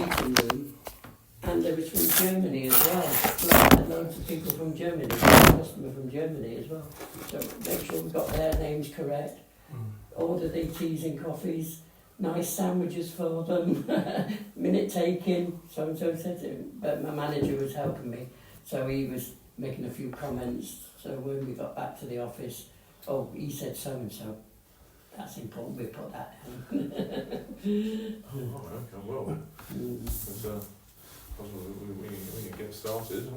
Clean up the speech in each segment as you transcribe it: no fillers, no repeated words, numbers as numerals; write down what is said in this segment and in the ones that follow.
meeting room, and there was from Germany as well. Like, loads of people from Germany, a customer from Germany as well. So make sure we've got their names correct. Order their teas and coffees, nice sandwiches for them, minute taking, so-and-so said it. But my manager was helping me, so he was making a few comments. So when we got back to the office, oh, he said so-and-so. That's important, we put that in. Oh, right, okay, well, we can get started.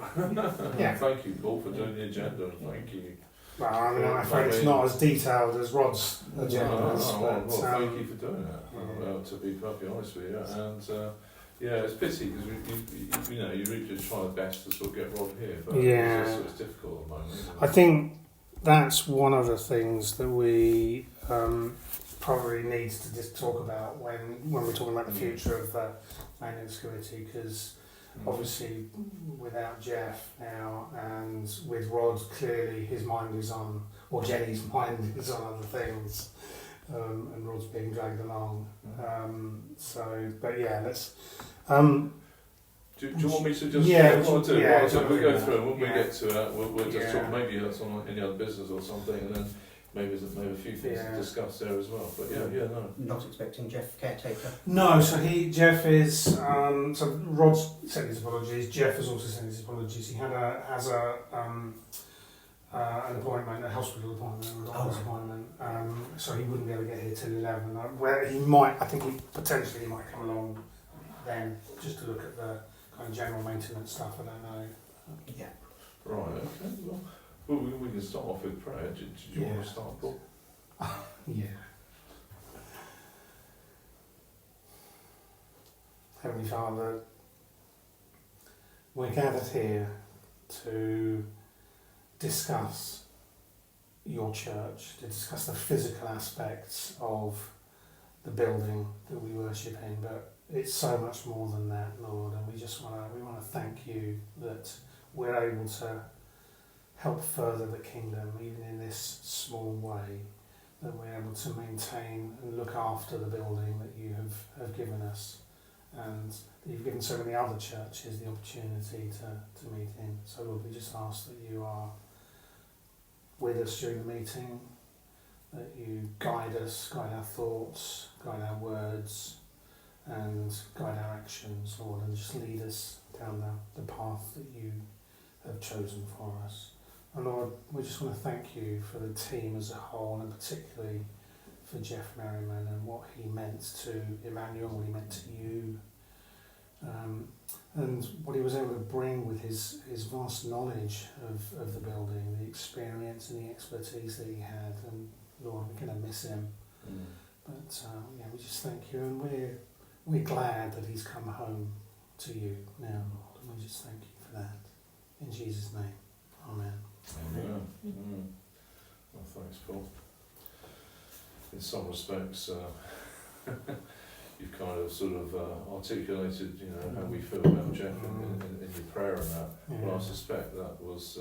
Yeah. Thank you, Paul, for doing the agenda, and thank you. Well, I mean, I'm afraid it's not as detailed as Rod's agenda. Well, thank you for doing that, to be perfectly honest with you. And yeah, it's pity because you really do try the best to sort of get Rod here, but it's difficult at the moment. I think that's one of the things that we probably needs to just talk about when we're talking about the future of the maintenance committee, because obviously without Jeff now and with Rod, clearly his mind is on, or Jenny's mind is on other things, and Rod's being dragged along. But yeah, let's. Do you want me to just we'll go through and when we get to that, we'll just talk. Maybe that's on any other business or something, and then maybe there's a few things to discuss there as well. But no. Not expecting Jeff caretaker. No, so Jeff is. So Rod's sent his apologies. Jeff has also sent his apologies. He has an appointment, a hospital appointment, or a doctor's appointment. So he wouldn't be able to get here till 11. Where he might, I think he potentially might come along then, just to look at the kind of general maintenance stuff. I don't know. Yeah. Right. Okay. Well, we can start off with prayer. Do you want to start, Paul? Yeah. Heavenly Father, we're gathered here to discuss your church, to discuss the physical aspects of the building that we worship in, but it's so much more than that, Lord, and we want to thank you that we're able to help further the kingdom, even in this small way, that we're able to maintain and look after the building that you have given us, and that you've given so many other churches the opportunity to meet in. So Lord, we just ask that you are with us during the meeting, that you guide us, guide our thoughts, guide our words, and guide our actions, Lord, and just lead us down the path that you have chosen for us. And Lord, we just want to thank you for the team as a whole, and particularly for Jeff Merriman and what he meant to Emmanuel, what he meant to you, and what he was able to bring with his vast knowledge of the building, the experience and the expertise that he had. And Lord, we're going to miss him. But we just thank you, and we're glad that he's come home to you now, Lord, and we just thank you for that. In Jesus' name, amen. Amen. Well, thanks, Paul. In some respects, you've kind of sort of articulated, how we feel about Jeff in your prayer and that. But I suspect that was.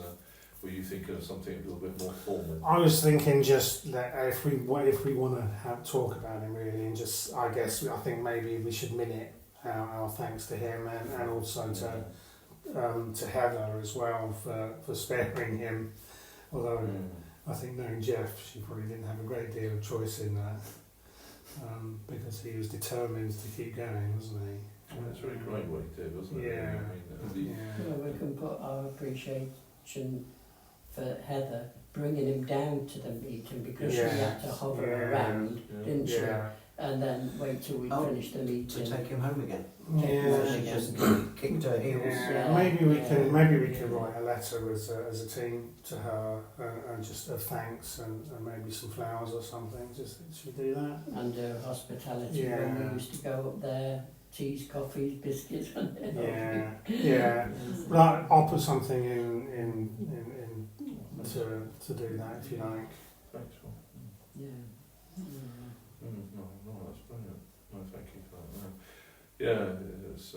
Were you thinking of something a little bit more formal? I was thinking just that if we want to talk about him really, and just I think maybe we should minute our thanks to him and also to Heather as well for sparing him. Although I think knowing Jeff, she probably didn't have a great deal of choice in that, because he was determined to keep going, wasn't he? Well, that's really great what he did, wasn't it? Yeah. Well, we can put our appreciation for Heather bringing him down to the meeting, because she had to hover around, didn't she? And then wait till we finish the meeting. To take him home again. She just kicked her heels. Maybe we can write a letter as a team to her and just of thanks and maybe some flowers or something. Should we do that? And hospitality when we used to go up there, teas, coffees, biscuits. But I'll put something in to do that if you like. Thanks, Paul. No, that's brilliant. No, thank you for that. It's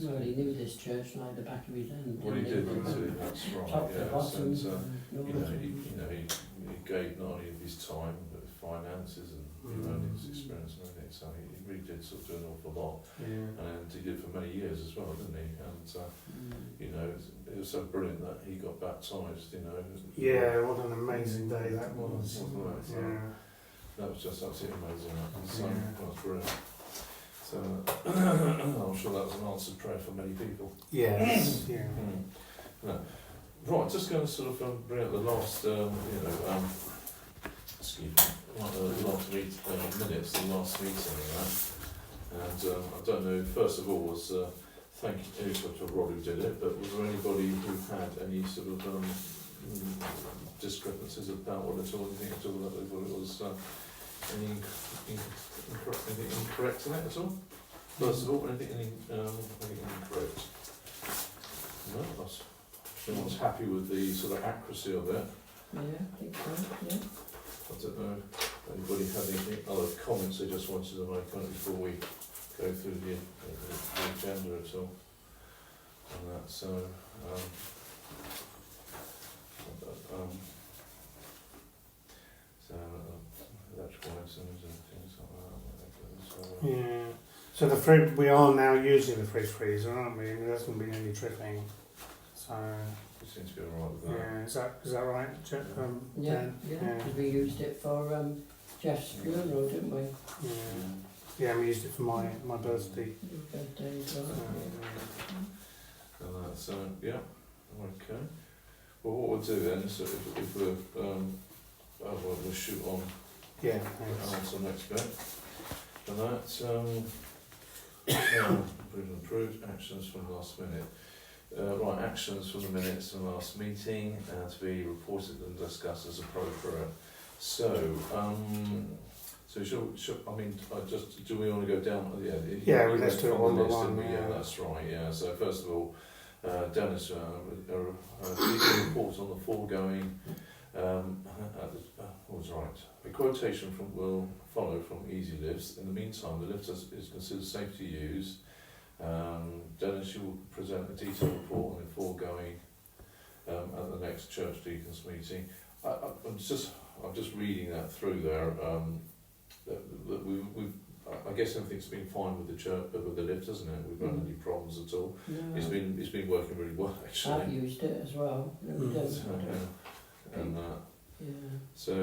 well, he knew this church like the back of his hand. Well, he did, that's right. Top to bottom. He gave not only of his time, but his finances and you know, and his experience and everything. So he really did sort of do an awful lot, and he did for many years as well, didn't he? And you know, it was so brilliant that he got baptised. You know. Yeah, what an amazing day that was. Wasn't it? So that was just absolutely amazing. So that was brilliant. So I'm sure that was an answered prayer for many people. Yes. Yeah. No. Right, just going to sort of bring up the last, excuse me, the last minutes, the last meeting and that. And I don't know, first of all was thank you to Rod who did it, but was there anybody who had any sort of discrepancies about it at all, anything at all that they thought it was anything incorrect in it at all? First of all, anything incorrect? No, that's, everyone's happy with the sort of accuracy of it. Yeah, I think so, yeah. I don't know if anybody had any other comments they just wanted to make on it before we go through the agenda at all. And that, so, electrical items and things like that. So, Yeah. So the fridge, we are now using the fridge freezer, aren't we? And there hasn't been any tripping. So it seems to be alright with that. yeah, is that right, Jeff? Yeah, Dan? yeah, because we used it for Jeff's funeral, didn't we? Yeah. Yeah, we used it for my birthday. Your birthday as well. And that, so, yeah, okay. Well, what we'll do then is if we're, we'll shoot on Yeah, thanks. to the next bit. And that, approved actions from last minute. Right, actions from the minutes from last meeting to be reported and discussed as appropriate. So, should I mean, do we want to go down? Yeah, let's do it one by list, one. yeah, that's right. Yeah. So first of all, Dennis, report on the foregoing. What was right? A quotation will follow from Easy Lifts. In the meantime, the lift is considered safe to use. Dennis, you will present a detailed report on the foregoing at the next church deacons meeting. I'm just reading that through there. I guess everything's been fine with the church, with the lift, hasn't it? We've got any problems at all. No, It's been working really well actually. I've used it as well. So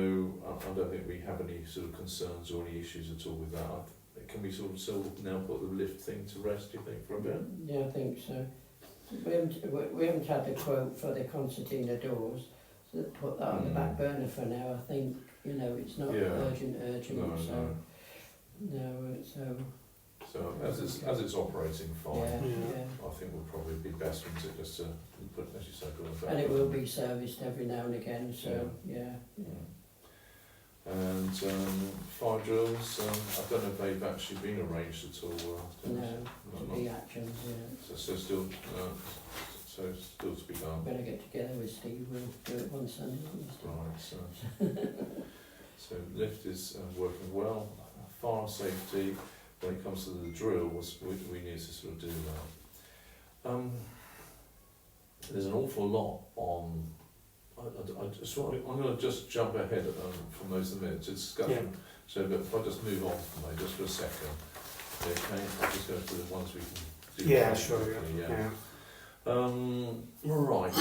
I don't think we have any sort of concerns or any issues at all with that. Can we sort of now put the lift thing to rest, do you think, for a bit? Yeah, I think so. We haven't had the quote for the concertina doors, so put that on the back burner for now. I think, you know, it's not urgent, So as it's operating fine, yeah. I think we'll probably be best to just put, as you say, put it back. And it will be serviced every now and again, so yeah. And fire drills, I don't know if they've actually been arranged at all. To be actions, yeah. So still to be done. Better get together with Steve, we'll do it one Sunday. Right, so lift is working well. Fire safety, when it comes to the drill, we need to sort of do that. There's an awful lot on. I'm going to just jump ahead from those minutes. It's discussion. Yeah. So, but if I just move on from there just for a second, okay. I'll just go to the ones we can do. Yeah, sure. Yeah. Right.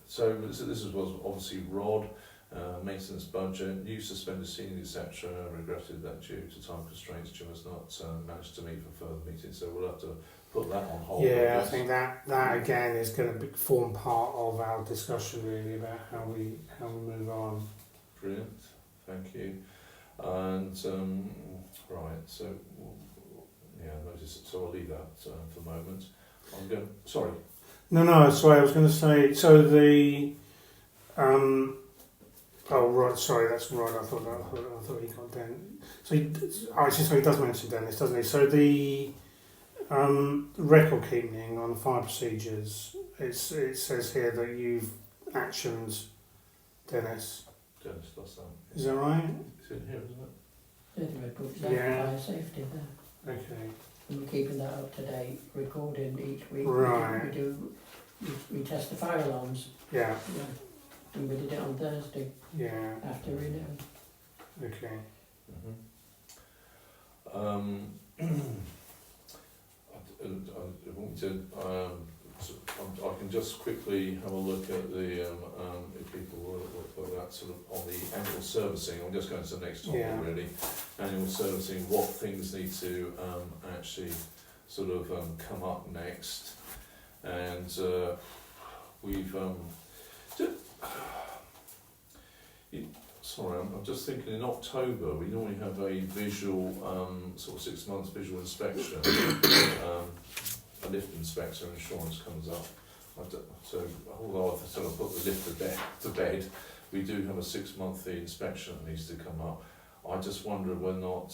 So this was obviously Rod. Maintenance budget, new suspended senior, etc. Regretted that due to time constraints, Jim has not managed to meet for further meetings, so we'll have to put that on hold. Yeah, I think that again is going to form part of our discussion really about how we move on. Brilliant, thank you. And right, so so I'll leave that for the moment. I'm going. Sorry. No. Sorry, I was going to say. So the. Oh right, sorry, that's right. I thought he got Dennis. So he does mention Dennis, doesn't he? So the record keeping on fire procedures. It says here that you've actioned Dennis. Dennis does that. Is that right? It's in here, isn't it? There's a report for fire safety there. Okay. And we're keeping that up to date, recording each week. Right. We test the fire alarms. Yeah. And we did it on Thursday Yeah. after renewal. Okay. I can just quickly have a look at the, if people were that sort of on the annual servicing. I'm just going to the next topic really. Annual servicing, what things need to actually sort of come up next. And we've, sorry, I'm just thinking in October we normally have a visual, sort of 6 months visual inspection. A lift inspector insurance comes up. So although I've sort of put the lift to bed, we do have a 6 monthly inspection that needs to come up. I just wonder whether or not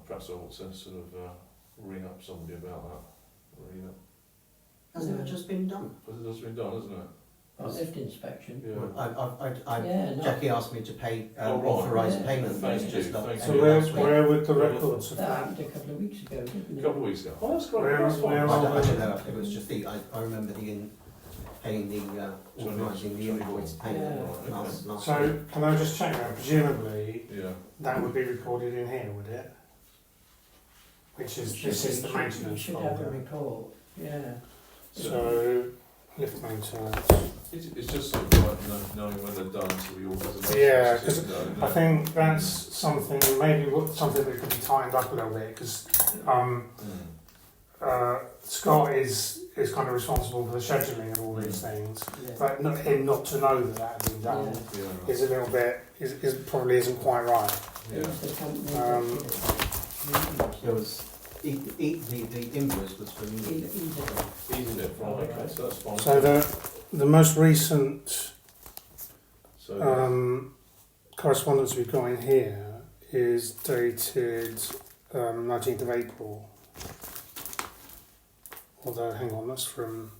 perhaps I ought to sort of ring up somebody about that. Hasn't it just been done? Because it has been done, hasn't it? A lift inspection. Yeah. Jackie asked me to pay, Oh, right. authorise Yeah. payment. Thank It's you, just not- thank So you. where would the records of That that? happened a couple of weeks ago, didn't A it? couple of weeks ago. Oh, that's great. Where- That's fine. where I are don't know, it was just I remember paying the, authorising the invoice payment Yeah. last So week. can I just check now? Presumably Yeah. that would be recorded in here, would it? This is the You maintenance should have a folder. report, yeah. So lift maintenance. It's just sort of like knowing when they're done, so we all have a Yeah, 'cause I think that's something something that could be tightened up a little bit because Scott is kind of responsible for the scheduling of all these things, Yeah. but him not to know that had been done Yeah. is a little bit is probably isn't quite right. Yeah. Who's the company Um, There was, the invoice was from Easy. Easy lift, right, okay, so that's fine. So the most recent So, correspondence we've got in here is dated 19th of April. Although, hang on, that's from...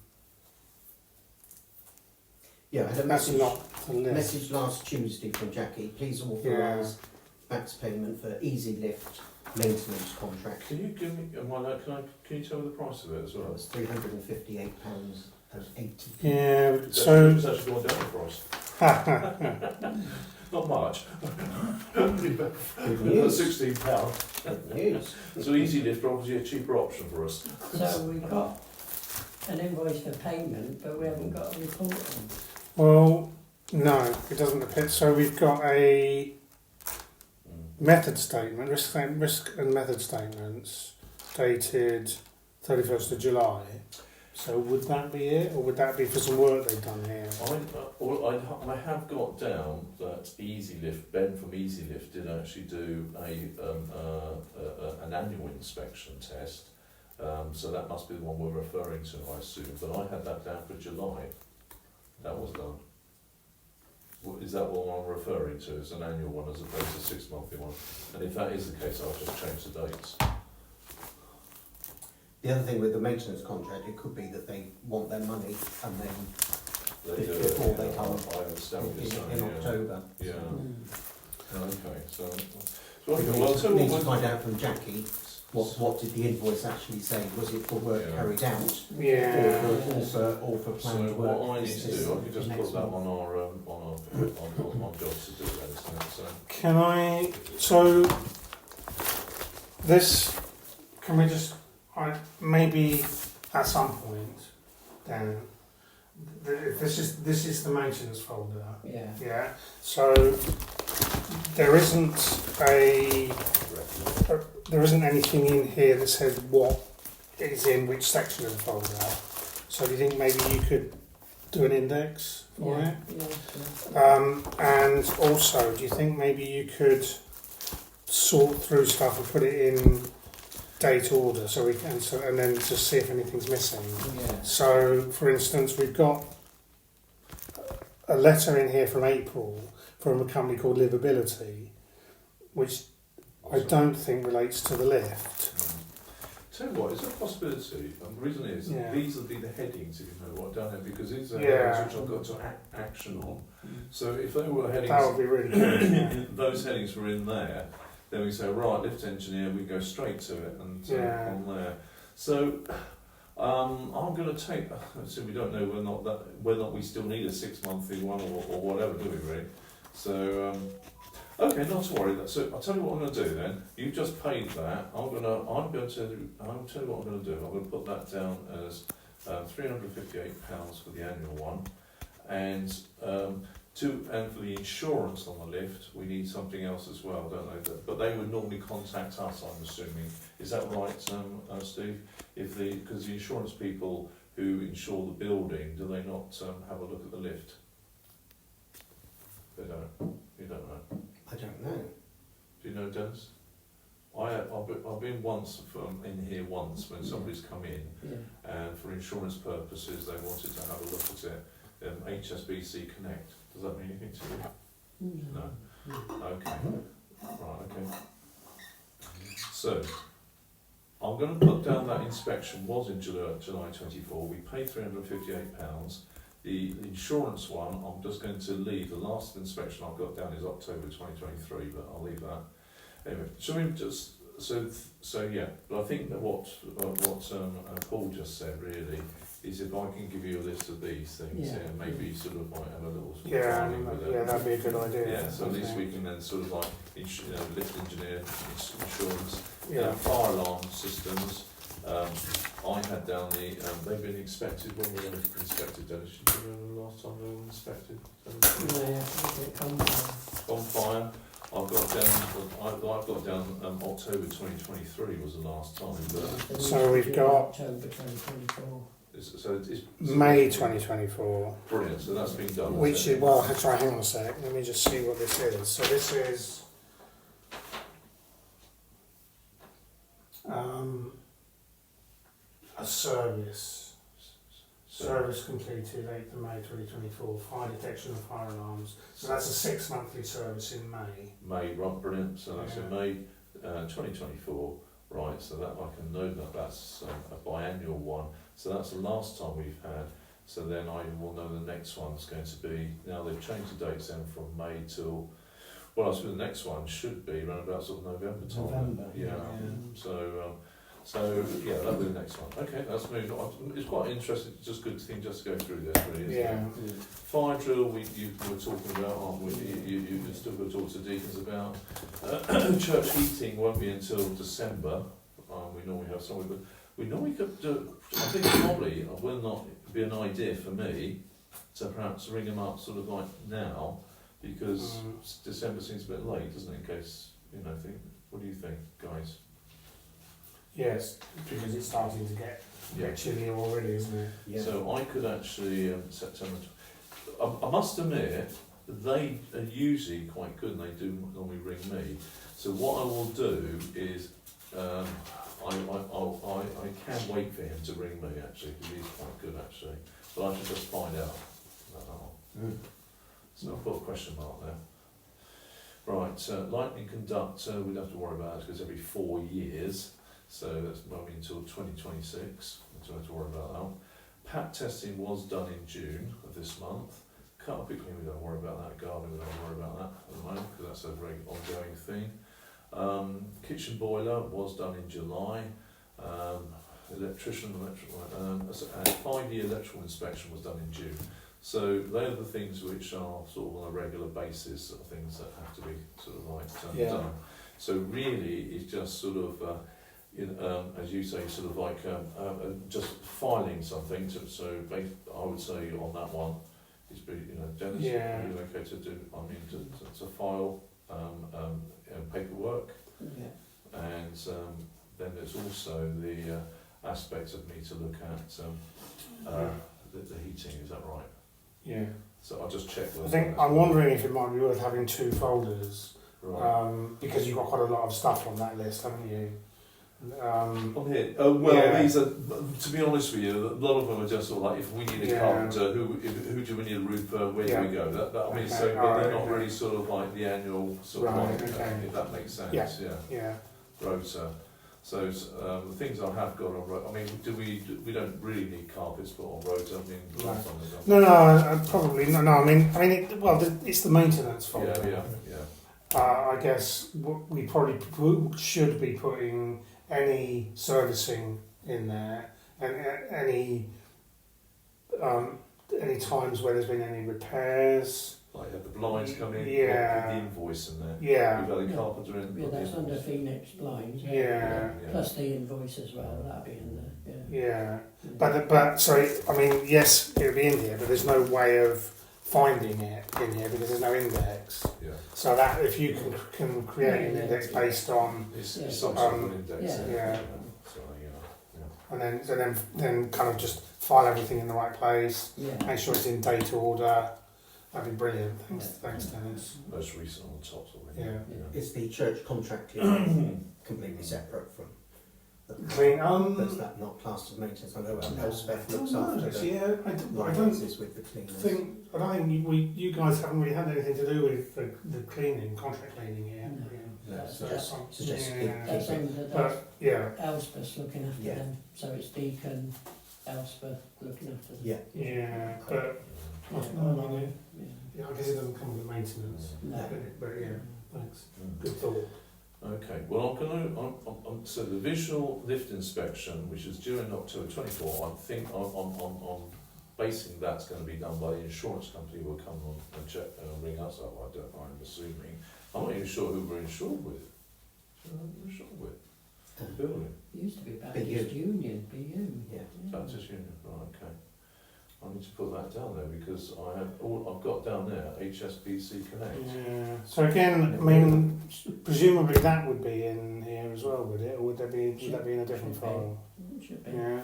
Yeah, I had a That's message, not the list. message last Tuesday from Jackie. Please authorise backs payment for Easy Lift maintenance contract. can you give me, can you tell me the price of it as It well? was £358.80. Yeah, It's so... actually gone down the price. Not much. Good news. £16. Good news. So Easy Lift are obviously a cheaper option for us. So we've got an invoice for payment, but we haven't got a report on. Well, no, it doesn't appear. So we've got a method statement, risk and method statements, dated 31st of July. So would that be it, or would that be for some work they've done here? I have got down that Easy Lift, Ben from Easy Lift did actually do an annual inspection test. So that must be the one we're referring to, I assume. But I had that down for July. That was done. Is that what I'm referring to? As an annual one as opposed to a 6 monthly one? And if that is the case, I'll just change the dates. The other thing with the maintenance contract, it could be that they want their money and then before they come I understand what you're saying. in October. Yeah. Okay. So We okay, need well, to, so need to what find out from Jackie what did the invoice actually say? Was it for work Yeah. carried out Yeah. or for So planned work? what I need to do, I can just next put that month? on our jobs to do then, isn't it? So Can I? So this. Can we just? Maybe at some point, then. This is the maintenance folder. Yeah. Yeah. So there isn't anything in here that says what is in which section of the folder. So do you think maybe you could do an index for it? Yeah. And also, do you think maybe you could sort through stuff and put it in date order so we can and then just see if anything's missing? Yeah. So, for instance, we've got a letter in here from April from a company called Livability, which I don't think relates to the lift. tell you what, is there a possibility? The reason is Yeah. these will be the headings, if you know what down there, because these are Yeah. headings which I've got to action on. So if they were headings, That would be really good. Yeah. those headings were in there, then we say, right, lift engineer, we go straight to it and Yeah. on there. So I'm going to take, so we don't know whether or not we still need a 6 monthly one or whatever, do we really? So Okay, not to worry. So I'll tell you what I'm going to do then. You've just paid that. I'll tell you what I'm going to do. I'm going to put that down as £358 for the annual one, and and for the insurance on the lift, we need something else as well, don't they? But they would normally contact us, I'm assuming. Is that right, Steve? Because the insurance people who insure the building, do they not have a look at the lift? They don't. You don't know. I don't know. Do you know, Dennis? I've been once in here once when somebody's come in, and for insurance purposes they wanted to have a look at it. HSBC Connect. Does that mean anything to you? No. Okay. Right. Okay. So I'm going to put down that inspection was in July 24. We paid £358. The insurance one, I'm just going to leave. The last inspection I've got down is October 2023, but I'll leave that. Anyway, shall we just so yeah? But I think that what Paul just said really is if I can give you a list of these things, maybe sort of might have a little sort of timing with it. Yeah, that'd be a good idea. Yeah, so at least we can then sort of like lift engineer, insurance, Yeah. fire alarm systems. I had down they've been inspected. When were they inspected, Dennis? Do you remember the last time they were inspected? On fire. I've got down October 2023 was the last time. But So we've got October 2024. it's May 2024. Brilliant. So that's been done. Which is, well, sorry, hang on a sec. Let me just see what this is. So this is a service completed 8th of May 2024, fire detection and fire alarms. So that's a 6 monthly service in May. May, right, brilliant. So that's in May 2024, right? So that I can know that's a biannual one. So that's the last time we've had. So then I will know the next one's going to be. Now they've changed the dates then from May till. Well, I suppose the next one should be around about sort of November time. November. Yeah. So yeah, that'll be the next one. Okay, that's moved on. It's quite interesting. It's just a good thing just to go through this, really. Isn't it? Fire drill, you were talking about, aren't we? You've still got to talk to deacons about. Church heating won't be until December. We normally have somewhere, but we normally could do. I think probably will not be an idea for me to perhaps ring them up sort of like now, because December seems a bit late, doesn't it? In case think. What do you think, guys? Yes, because it's starting to get chilly already, isn't it? Yeah. So I could actually September. I must admit they are usually quite good, and they do normally ring me. So what I will do is I can wait for him to ring me actually, because he's quite good actually. But I should just find out. So I'll put a question mark there. Right, lightning conductor, we don't have to worry about that because every 4 years. So that's until 2026. We don't have to worry about that one. PAT testing was done in June of this month. Carpet cleaning, we don't worry about that. Gardening, we don't worry about that at the moment because that's a very ongoing thing. Kitchen boiler was done in July. Electrician, and 5-year electrical inspection was done in June. So they're the things which are sort of on a regular basis, sort of things that have to be sort of like done. So really, it's just sort of, as you say, sort of like just filing something. So I would say on that one, it's Dennis, are you okay to do? I mean, to file paperwork, and then there's also the aspect of me to look at the heating. Is that right? Yeah. So I'll just check. I think I'm wondering if it might be worth having 2 folders, because you've got quite a lot of stuff on that list, haven't you? On here. These are. To be honest with you, a lot of them are just sort of like, if we need a carpenter, who do we need a roofer? Where do we go? That I mean, but they're not really sort of like the annual sort of like, if that makes sense. Yeah. Rota. So the things I have got on rota. I mean, we don't really need carpets put on rota. I mean, the last time they've done. No, probably no. I mean, it's the maintenance folder. Yeah. I guess we probably should be putting any servicing in there, and any times where there's been any repairs, Like, had the blinds come in, Yeah. put the invoice in there. Yeah. We've had a Yeah. carpenter in. Yeah, put the that's under invoice. Phoenix blinds. Yeah. Plus the invoice as well, that'll be in there. Yeah. Yeah. Yeah. But sorry, I mean, yes, it'll be in here, but there's no way of finding it in here because there's no index. Yeah. So that if you can create an index based on, It's, Yeah. it's some sort of an index. Yeah. in it. Yeah. So, and then kind of just file everything in the right place, Yeah. make sure it's in date order. That'd be brilliant. Thanks, Dennis. most recent on the top sort of. Yeah. Is the church contract completely separate from? Clean. That's that not classed as maintenance. I know Elspeth looks I after don't know, the yeah, I don't licenses with the cleaners. I don't think you guys haven't really had anything to do with the cleaning, contract cleaning yet. No. Yeah. That's, So that's, it's just that's under that's But yeah, Elspeth's looking after Yeah. them, so it's Deacon, Elspeth looking after them. Yeah. yeah, but Yeah, no, yeah. yeah, I guess it doesn't come with maintenance. No. But yeah, thanks. Mm. Good thought. Okay, well, so the visual lift inspection, which is due in October 24, I think I'm basing that's going to be done by the insurance company who will come on and check and ring us up. I'm assuming. I'm not even sure who we're insured with. Who we're insured with? Building. It used to be BU. Baptist Union, BU. Yeah. Baptist Union, right, okay. I need to put that down there because I've got down there HSBC Connect. Yeah. So again, I mean, presumably that would be in here as well, would it? Or would that be in a different Should be. file? It should be. Yeah.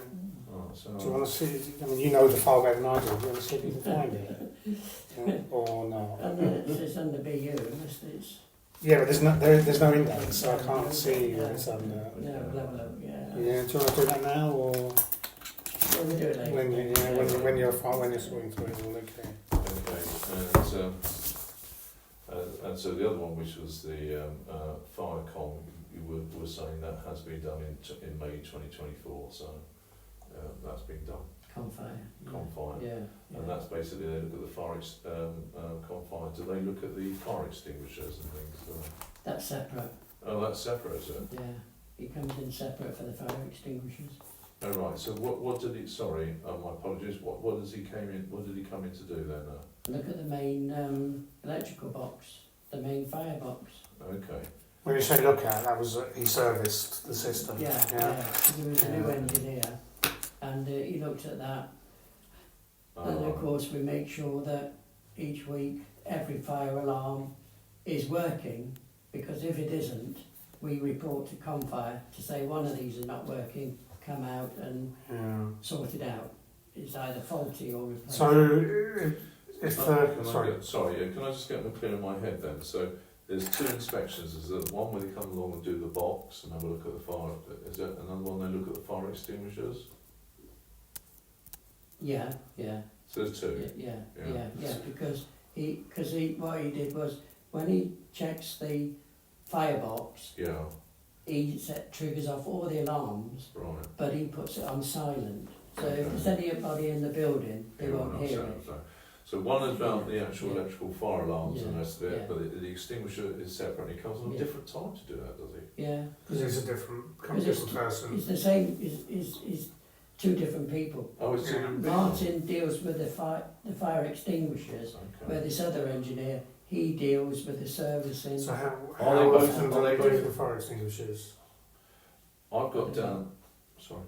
Right, so Do you want to see? I mean, you know the file better than I do. Do you want to see if you can find it? Yeah. Or not? And then it's under BU, unless it's, Yeah, but there's no index, so I can't see what it's under. no, level, yeah. Yeah. Do you want to do that now, or Well, we do it later. when you're sorting through it all? Okay. okay, and so the other one, which was the Firecom, you were saying that has been done in May 2024, so that's been done. Confire. Confire. Yeah. And that's basically they look at the fire confire. Do they look at the fire extinguishers and things? That's separate. Oh, that's separate, is it? Yeah. It comes in separate for the fire extinguishers. Oh right. So what did he? Sorry, my apologies. What does he came in? What did he come in to do then? Look at the main electrical box, the main fire box. Okay. When you say look at, that was he serviced the system. Yeah. There was a new engineer, and he looked at that. And of course, we make sure that each week every fire alarm is working, because if it isn't, we report to Confire to say one of these is not working. Come out and sort it out. It's either faulty or replaced. So if can I just get them clear in my head then? So there's two inspections. Is there one where they come along and do the box and have a look at the fire? Is there another one they look at the fire extinguishers? Yeah. So there's two. Yeah. Because what he did was when he checks the firebox, Yeah. he triggers off all the alarms, Right. but he puts it on silent. So if there's anybody in the building, they won't hear it. So one is about the actual electrical fire alarms and the Yeah, rest of it, yeah. but the extinguisher is separate. He comes on a Yeah. different time to do that, does he? Yeah. because it's a different person. It's the same. It's two different people. Oh, it's Yeah. Martin deals with the fire extinguishers, where Okay. this other engineer, he deals with the servicing. So how Are they both- often are they do they both- do the fire extinguishers? I've got down. Sorry.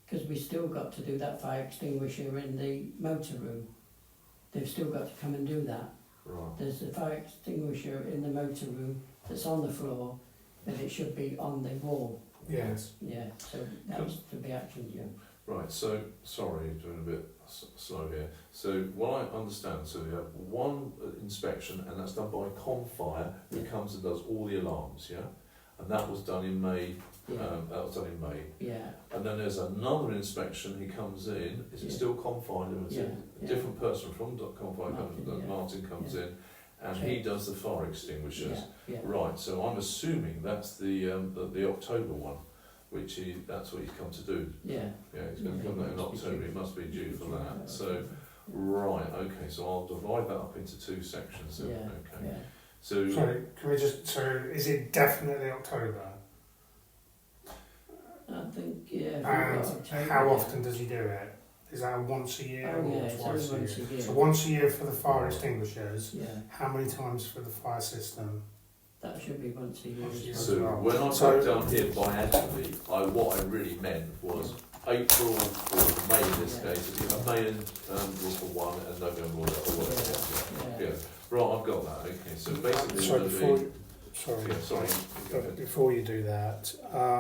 Because we still got to do that fire extinguisher in the motor room. They've still got to come and do that. Right. There's a fire extinguisher in the motor room that's on the floor, but it should be on the wall. Yes. Yeah, so that was to be actioned, yeah. Right, so, sorry, doing a bit slow here. So, what I understand, so we have one inspection, and that's done by Confire, who Yeah. comes and does all the alarms, yeah? And that was done in May, Yeah, that was done in May. yeah, And then there's another inspection, he comes in, is it Yeah. still Confire, or is it Yeah, a different person from Confire, Martin, Martin comes Yeah. in, and he does the fire extinguishers. yeah. Right, so I'm assuming that's the October one, which that's what he's come to do. Yeah. Yeah, he's going to Yeah, come out in must be October, due. he must be due for that. So, right, okay, so I'll divide that up into two sections then, Yeah, okay. yeah. So, So can we just? So is it definitely October? I think, yeah. if we've got And October, how yeah. often does he do it? Is that a once a year Oh, yeah, or it's twice a only once year? a year. So once a year for the fire extinguishers. Yeah, How many times for the fire system? that should be once a year Once a year. as So well. when I So- put down here biannually, what I really meant was April or May in this case. May and was for one, and November or whatever. Yeah. Yeah. Right, I've got that. Okay, so basically, So it'll before, be, sorry, yeah, sorry. Go ahead. before you do that, I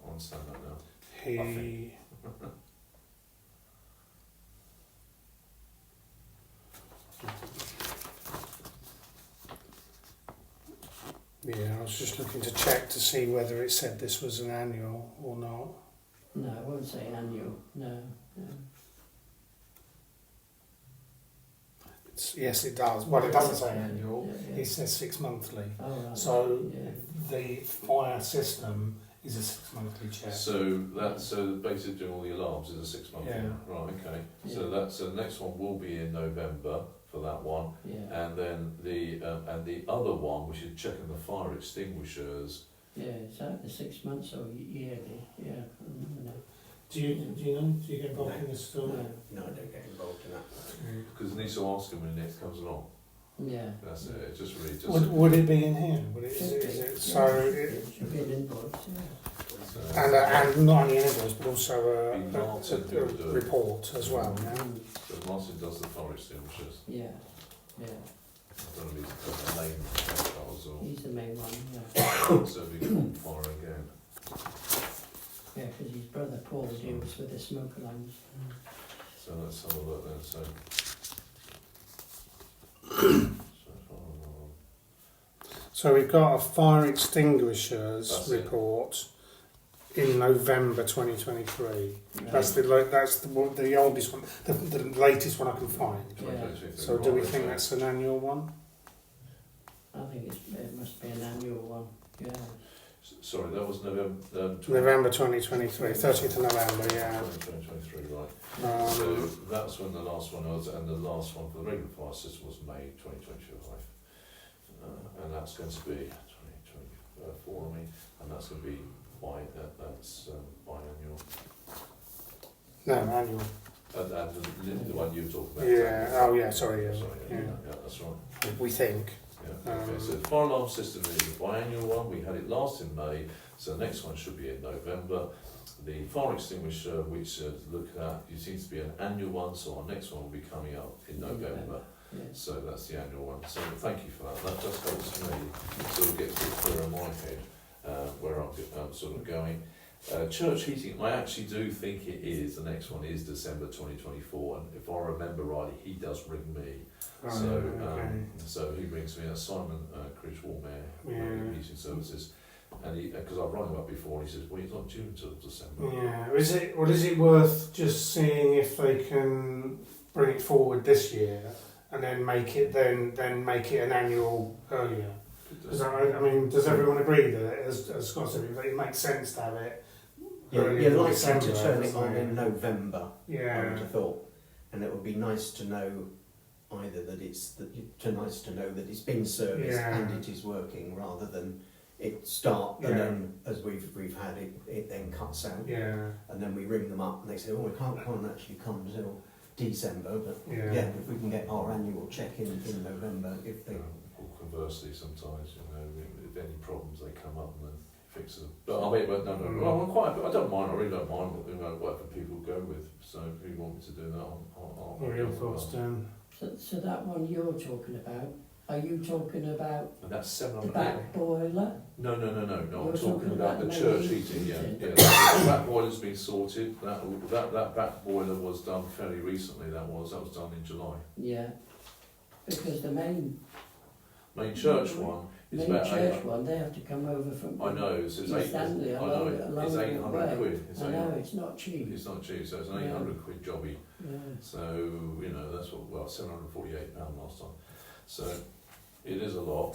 understand that now. he. Yeah, I was just looking to check to see whether it said this was an annual or not. No, I won't say annual, no. Yes, it does. Well, it doesn't say annual. Yeah, yeah. It says 6 monthly. Oh, right. So Yeah. the fire system is a 6 monthly check. So that's basically doing all the alarms is a 6 month. Yeah. Right. Okay. Yeah. So that's the next one will be in November for that one, Yeah, and then the other one, which is checking the fire extinguishers. yeah, it's either 6 months or yearly, yeah, I remember now. Do you know? Do you get involved in this still? No. No, I don't get involved in that. Because it needs to ask him when it next comes along. Yeah. That's it. It just really just. Would it be in here? Would it, Should be. is it, Yeah, so it should be an invoice, yeah. and not only an invoice but also Be Martin who a would do it. report as well. Yeah. So Martin does the fire extinguishers. Yeah, yeah, I don't know if he's got a name profiles or he's the main one, yeah. so we can fire again. Yeah, because his brother Paul deals with the smoke alarms. So let's have a look then. So So we've got a fire extinguishers That's it. report in November 2023. Right. That's the oldest one, the latest one I can find. Yeah. So do we think that's an annual one? I think it must be an annual one, yeah. Sorry, that was November. November 2023, 30th of November, yeah. 2023, right. So Um, that's when the last one was, and the last one for the regular fire system was May 2025. And that's going to be 2024, and that's going to be biannual. no, annual. And the one you were talking about. Yeah, oh yeah, sorry, yeah. Yeah, that's right. We think. Yeah, okay, so the fire alarm system is a biannual one. We had it last in May, so the next one should be in November. The fire extinguisher, which look at, it seems to be an annual one, so our next one will be coming up in November. Yeah. So that's the annual one. So thank you for that. That just helps me sort of get it clear in my head where I'm sort of going. Church heating, I actually do think it is. The next one is December 2024, and if I remember rightly, he does ring me. Right, So, okay. so he brings me Simon Cridge Warmare, Heating Services, and because I've rung him up before, and he says, well, it's not due until December. Yeah, is it worth just seeing if they can bring it forward this year and then make it an annual earlier? Does everyone agree that, as Scott said, it makes sense to have it? Yeah, early you're in likely December, to turn it so- on in November, I would Yeah, have thought. And it would be nice to know either that it's been serviced Yeah. and it is working, rather than it start and Yeah. then, as we've had it then cuts out, yeah, and then we ring them up and they say, oh, we can't actually come until December, but yeah. yeah, if we can get our annual check in November, if they Or conversely, sometimes, if any problems, they come up and then fix them. But I mean, I don't mind. I really don't mind whatever people go with. So if you want me to do that, I'll What are your thoughts, Dan? So that one you're talking about, are you talking about And that's the 700. back boiler? No. I'm You're talking talking about the about church main heating. Yeah. heating. The back boiler's been sorted. That back boiler was done fairly recently. That was done in July. Yeah, because the main Church one is about church one, they have to come over from. I know, it's East 800. Stanley, I know along it's the 800 way. quid. It's I know, it's not cheap. It's not cheap, so it's an Yeah. 800 quid jobby. Yeah. So, that's what, £748 last time. So, it is a lot.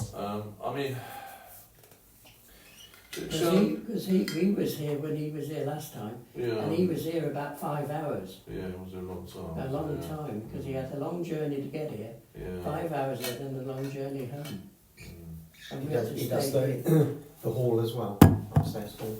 Because he was here when he was here last time, and he yeah, was here about 5 hours, it was a long time. a long yeah. time, because he had a long journey to get here, Yeah. 5 hours and then a long journey home. And he we had does, to he does stay. the hall as well, upstairs hall.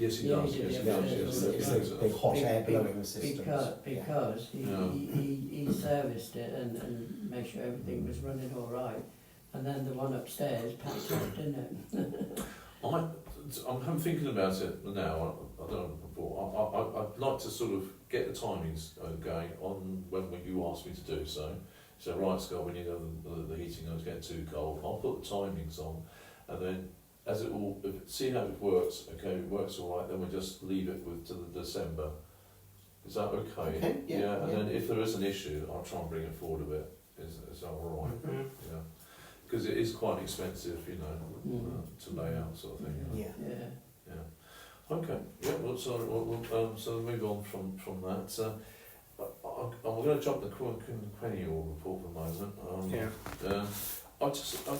Yes, he Yeah, does. he did, Yes, he yeah, does. yeah, Yes, yeah. he It's does. the big hot air Be- blowing systems. Because Yeah. he serviced it and made sure everything was running all right, and then the one upstairs packed up, didn't it? I'm thinking about it now. I don't know before. I'd like to sort of get the timings going on when you asked me to do so. So right, Scott, when you know the heating is getting too cold, I'll put the timings on, and then as it will, see how it works. Okay, it works all right. Then we just leave it to the December. Is that okay? Okay, yeah, And yeah. then if there is an issue, I'll try and bring it forward a bit. Is that all right? Mhm. Yeah. Because it is quite expensive, you know, to lay out sort of thing. You know. Yeah. Yeah. Okay. Yeah. Well, so move on from that. I'm going to jump the quennial report for a moment. Yeah.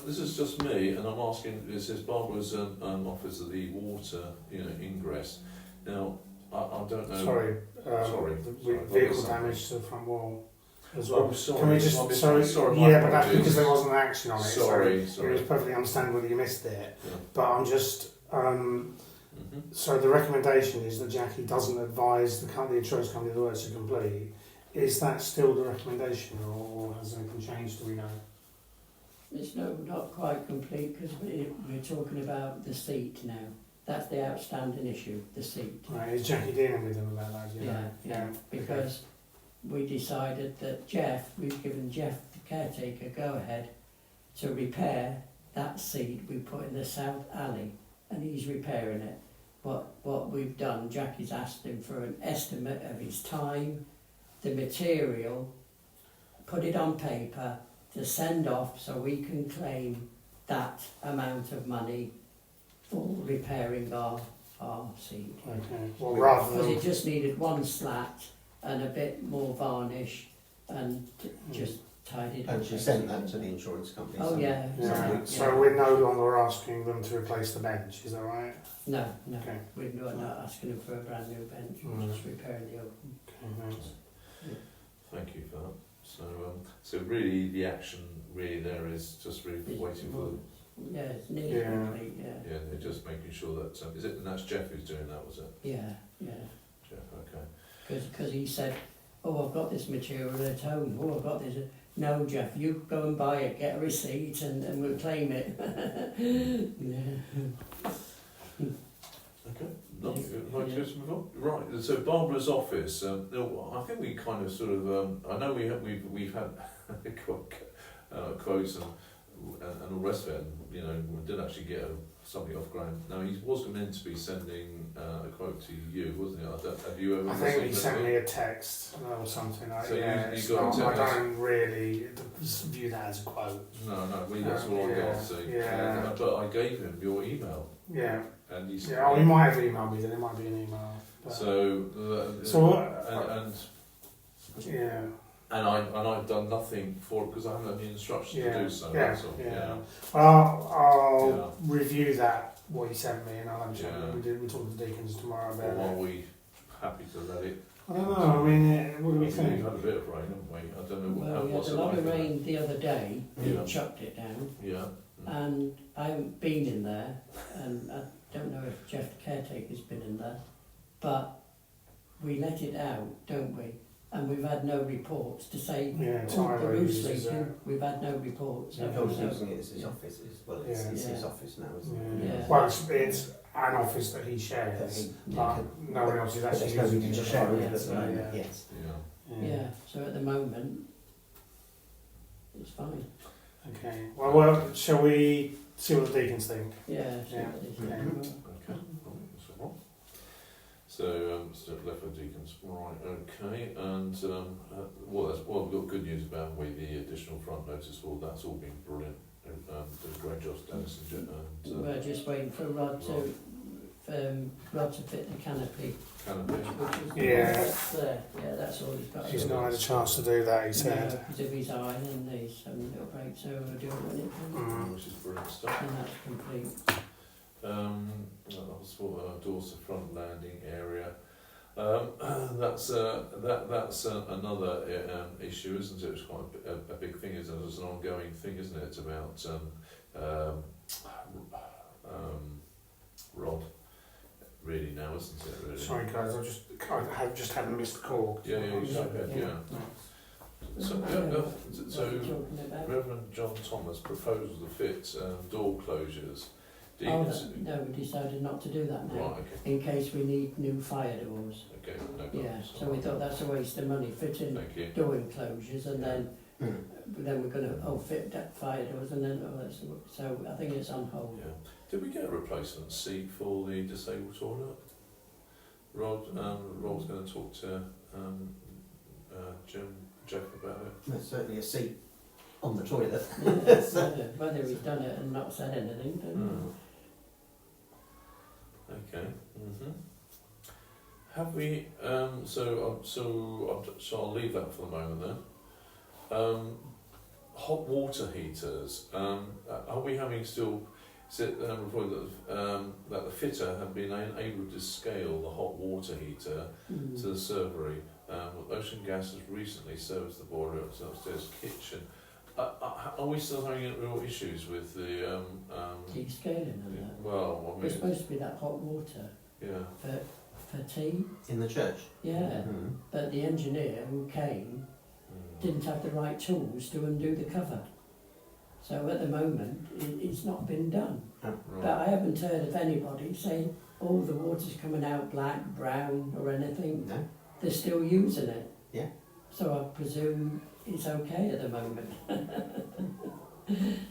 This is just me, and I'm asking. It says Barbara's office of the water, ingress. Now, I don't know. Sorry. Sorry. Vehicle damage to the front wall as well. Oh, sorry. Can we I just, missed- sorry, sorry, my yeah, but that's apologies. because there wasn't action on it. Sorry. So it was perfectly understandable that you missed it. Yeah. But I'm just, Mhm. so the recommendation is that Jackie doesn't advise the insurance company the works to complete. Is that still the recommendation, or has anything changed? Do we know? It's not quite complete because we're talking about the seat now. That's the outstanding issue, the seat. Right, is Jackie dealing with them about that? Do you know? Yeah. Because we decided that we've given Jeff, the caretaker, go ahead to repair that seat we put in the south alley, and he's repairing it. What we've done, Jackie's asked him for an estimate of his time, the material, put it on paper to send off so we can claim that amount of money for repairing our seat. Okay. Well, rather Because than it just needed one slat and a bit more varnish and just tidy it up. And she sent that to the insurance company. Oh, yeah. yeah. So we're no longer asking them to replace the bench. Is that right? No, Okay. we're not asking them for a brand new bench, we're just repairing the old one. Okay, thanks. Thank you for that. So really, the action really there is just really waiting for. Yeah, it's nearly Yeah. complete, yeah. Yeah, they're just making sure that is it, and that's Jeff who's doing that, was it? Yeah. Jeff, okay. Because he said, oh, I've got this material at home, oh, I've got this. No, Jeff, you go and buy it, get a receipt and we'll claim it. Yeah. Okay. No, Yeah. just move on. Right. So Barbara's office. I think we kind of sort of. I know we've had quotes and all the rest of it. And, we did actually get something off ground. Now he was meant to be sending a quote to you, wasn't he? Have you ever? I think he received sent that? me a text or something. So you it's got a not, I text? don't really view that as a quote. No, that's all I got. So, Yeah. but I gave him your email, Yeah. and he said. Yeah. Oh, he might have emailed me. Then it might be an email. But, yeah. And I've done nothing for it because I haven't had the instructions to do so. Yeah. That's all. Yeah. Well, I'll Yeah. review that what you sent me, and I'll have a chat. Yeah. We're talking to Deacons tomorrow Or about are it. we happy to let it? I don't know. I mean, what do we We've think? had a bit of rain, haven't we? I don't know Well, we had what's a it lot like of in rain the other day, Yeah. it chucked it down, there? Yeah. and I haven't been in there, and I don't know if Jeff the caretaker's been in there, but we let it out, don't we? And we've had no reports to say, Yeah, oh, the Tyler roof's uses leaking, it. we've had no reports. So have Phil's we? using it as his office. It's his Yeah. office now, isn't it? Yeah. Yeah. Well, it's an office that he That shares, he- but no one else is but actually there's no using need it. to share it Yeah. at the moment. Yeah. Yes. Yeah. Yeah, so at the moment, it's fine. Okay. Well, shall we see what the Deacons think? Yeah, so Yeah. it's Okay. Okay. That's all right. So, left for Deacons. Right. Okay. And we've got good news about the additional front notice for that's all been brilliant. Did a great job, Dennis and We're just waiting for Rod to fit the canopy, Canopy. which is Yeah. that's there. Yeah, that's all he's got. He's not had a chance to do that, he said. Because of his eye and he's having a little break, so we'll do it when it comes. Mm. Which is brilliant stuff. And that's complete. That was for Dorset front landing area. That's another issue, isn't it? It's quite a big thing, isn't it? It's an ongoing thing, isn't it? It's about Rod really now, isn't it? Really. Sorry guys, I have just had a missed call. Yeah, you go ahead, yeah. So, so Reverend John Thomas proposed to fit door closures. No, we decided not to do that now, Right, okay. in case we need new fire doors. Okay, no problem. Yeah, so we thought that's a waste of money, fitting Thank you. door enclosures and then we're going to fit fire doors and then so I think it's on hold. Yeah. Did we get a replacement seat for the disabled toilet? Rod's going to talk to Jeff about it. There's certainly a seat on the toilet. Yeah, whether he's done it and not said anything, don't know. Okay. Have we? So I'll leave that for the moment then. Hot water heaters. Are we having still? Is it reported that the fitter had been able to scale the hot water heater to the servery? Ocean Gas has recently serviced the boiler at the upstairs kitchen. Are we still having real issues with the Keep scaling and that. Well, I It's mean, supposed to be that hot water yeah. for tea. In the church? Yeah, but the engineer who came didn't have the right tools to undo the cover. So at the moment, it's not been done. Right. But I haven't heard of anybody saying, oh, the water's coming out black, brown or anything. No. They're still using it. Yeah. So I presume it's okay at the moment.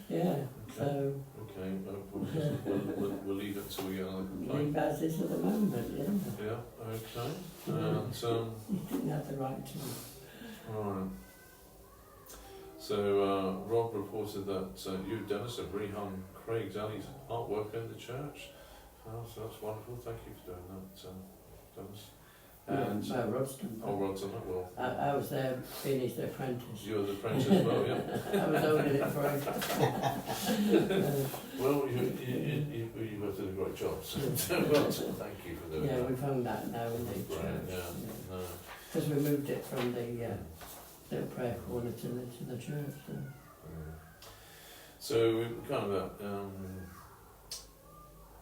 Yeah, so Okay, we'll leave it till we get another complaint. leave as is at the moment, yeah. Yeah, okay. And, You didn't have the right tools. alright. So, Rob reported that you, Dennis, have rehung Craig's Alley's artwork in the church. Oh, so that's wonderful. Thank you for doing that, Dennis. And, No, Rod's done oh, Rod's done it well. I was there being his apprentice. You're the apprentice as well, yeah? I was holding it for him. Well, you both did a great job, so well done. Thank you for doing Yeah, that. we've hung that now in the Right, church. yeah, no. Because we moved it from the little prayer corner to the church. So we kind of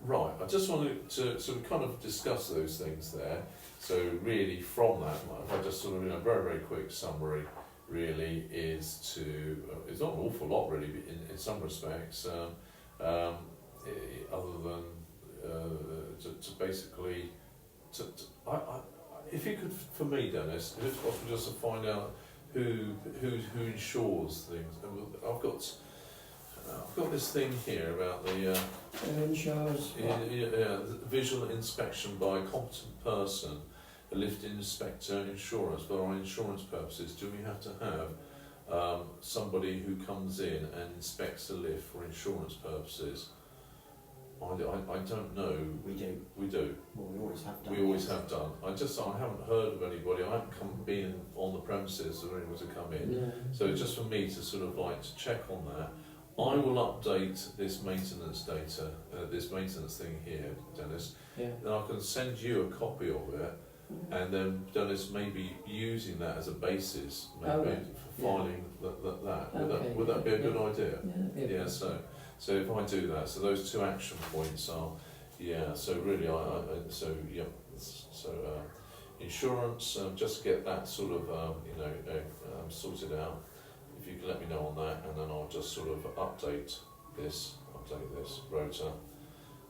right. I just wanted to sort of kind of discuss those things there. So really, from that, if I just sort of very very quick summary, really is to it's not an awful lot really in some respects, other than to basically if you could, for me, Dennis, if it's possible just to find out who insures things. I've got this thing here about the Insures. visual inspection by a competent person, a lift inspector, insurance. For our insurance purposes, do we have to have somebody who comes in and inspects the lift for insurance purposes? I don't know. We do. We do. Well, we always have done. We always have done. I haven't heard of anybody. I haven't been on the premises for anyone to come in. Yeah. So just for me to sort of like to check on that, I will update this maintenance data, this maintenance thing here, Dennis. Yeah. Then I can send you a copy of it, and then Dennis maybe using that as a basis, maybe for filing that. Okay. Would that be a good idea? Yeah, So if I do that, so those two action points are, so really insurance, just get that sort of, sorted out. If you can let me know on that, and then I'll just sort of update this rota,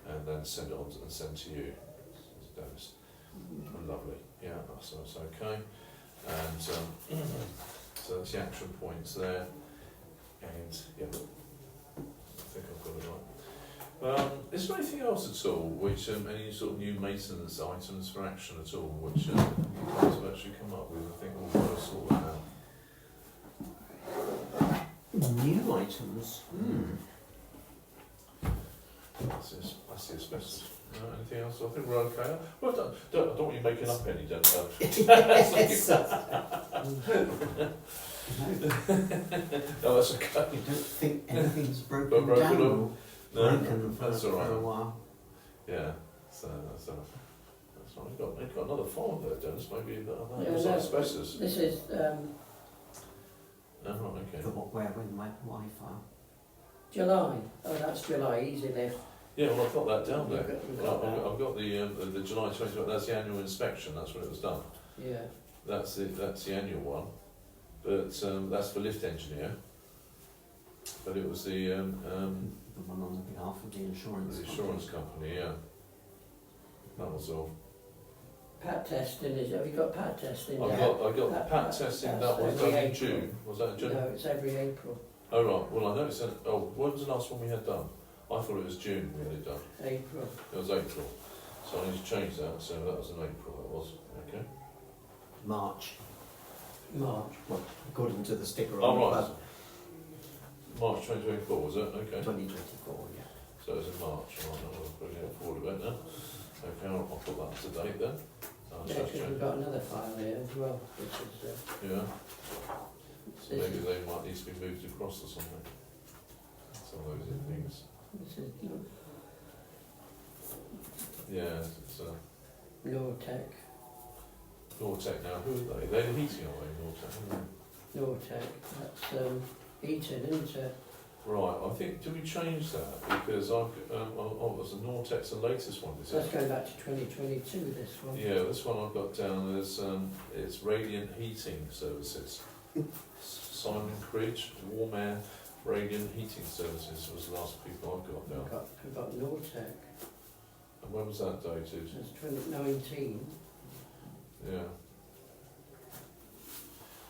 and then send it on and send to you, Dennis. Lovely, yeah, that's okay. And so that's the action points there, and yeah. I think I've got it right. Is there anything else at all, which any sort of new maintenance items for action at all, which you guys have actually come up with? I think we'll try to sort that out. New items? That's the asbestos. Anything else? I think we're okay. Well, I don't want you making up any, don't No, that's okay. I don't think anything's broken Broken down up? or No, broken that's all for right. a while. Yeah, so that's right. We've got another file there, Dennis. Maybe that Yeah, was no, asbestos. This is Oh, right, okay. For what, where, when, my Wi-Fi? July. Oh, that's July. Easy lift. Yeah, well, I've got that down there. We've got that. I've got the July 20. That's the annual inspection. That's when it was done. Yeah. That's the annual one, but that's for lift engineer. But it was the one on behalf of the insurance company. Yeah, that was all. Pat testing is. Have you got pat testing? I got the pat testing. That was done in June. Was that in June? No, it's every April. Oh right. Well, I noticed that. Oh, when was the last one we had done? I thought it was June we had it done. April. It was April. So I need to change that. So that was in April. That was okay. March. March. Well, according to the sticker Oh on right. March 2024 was it? Okay. 2024, yeah. So it was in March. Right, I'll bring it forward a bit now. Okay, I'll put that up to date then. Yeah, because we've got another file here as well, which is. Yeah. So This maybe is- they might need to be moved across or something. Some of those things. This is Yeah, it's Nortec. Nortec now. Who are they? They're the heating, are they? Nortec. aren't Nortec. That's Eton, isn't it? they? Right. I think. Did we change that? Because I've was the Nortec's the latest one. Is That's it? going back to 2022. This one. Yeah, this one I've got down as it's Radiant Heating Services. Simon Cridge, Warm Air Radiant Heating Services was the last people I've got down. We've got Nortec. And when was that dated? That's 2019. Yeah.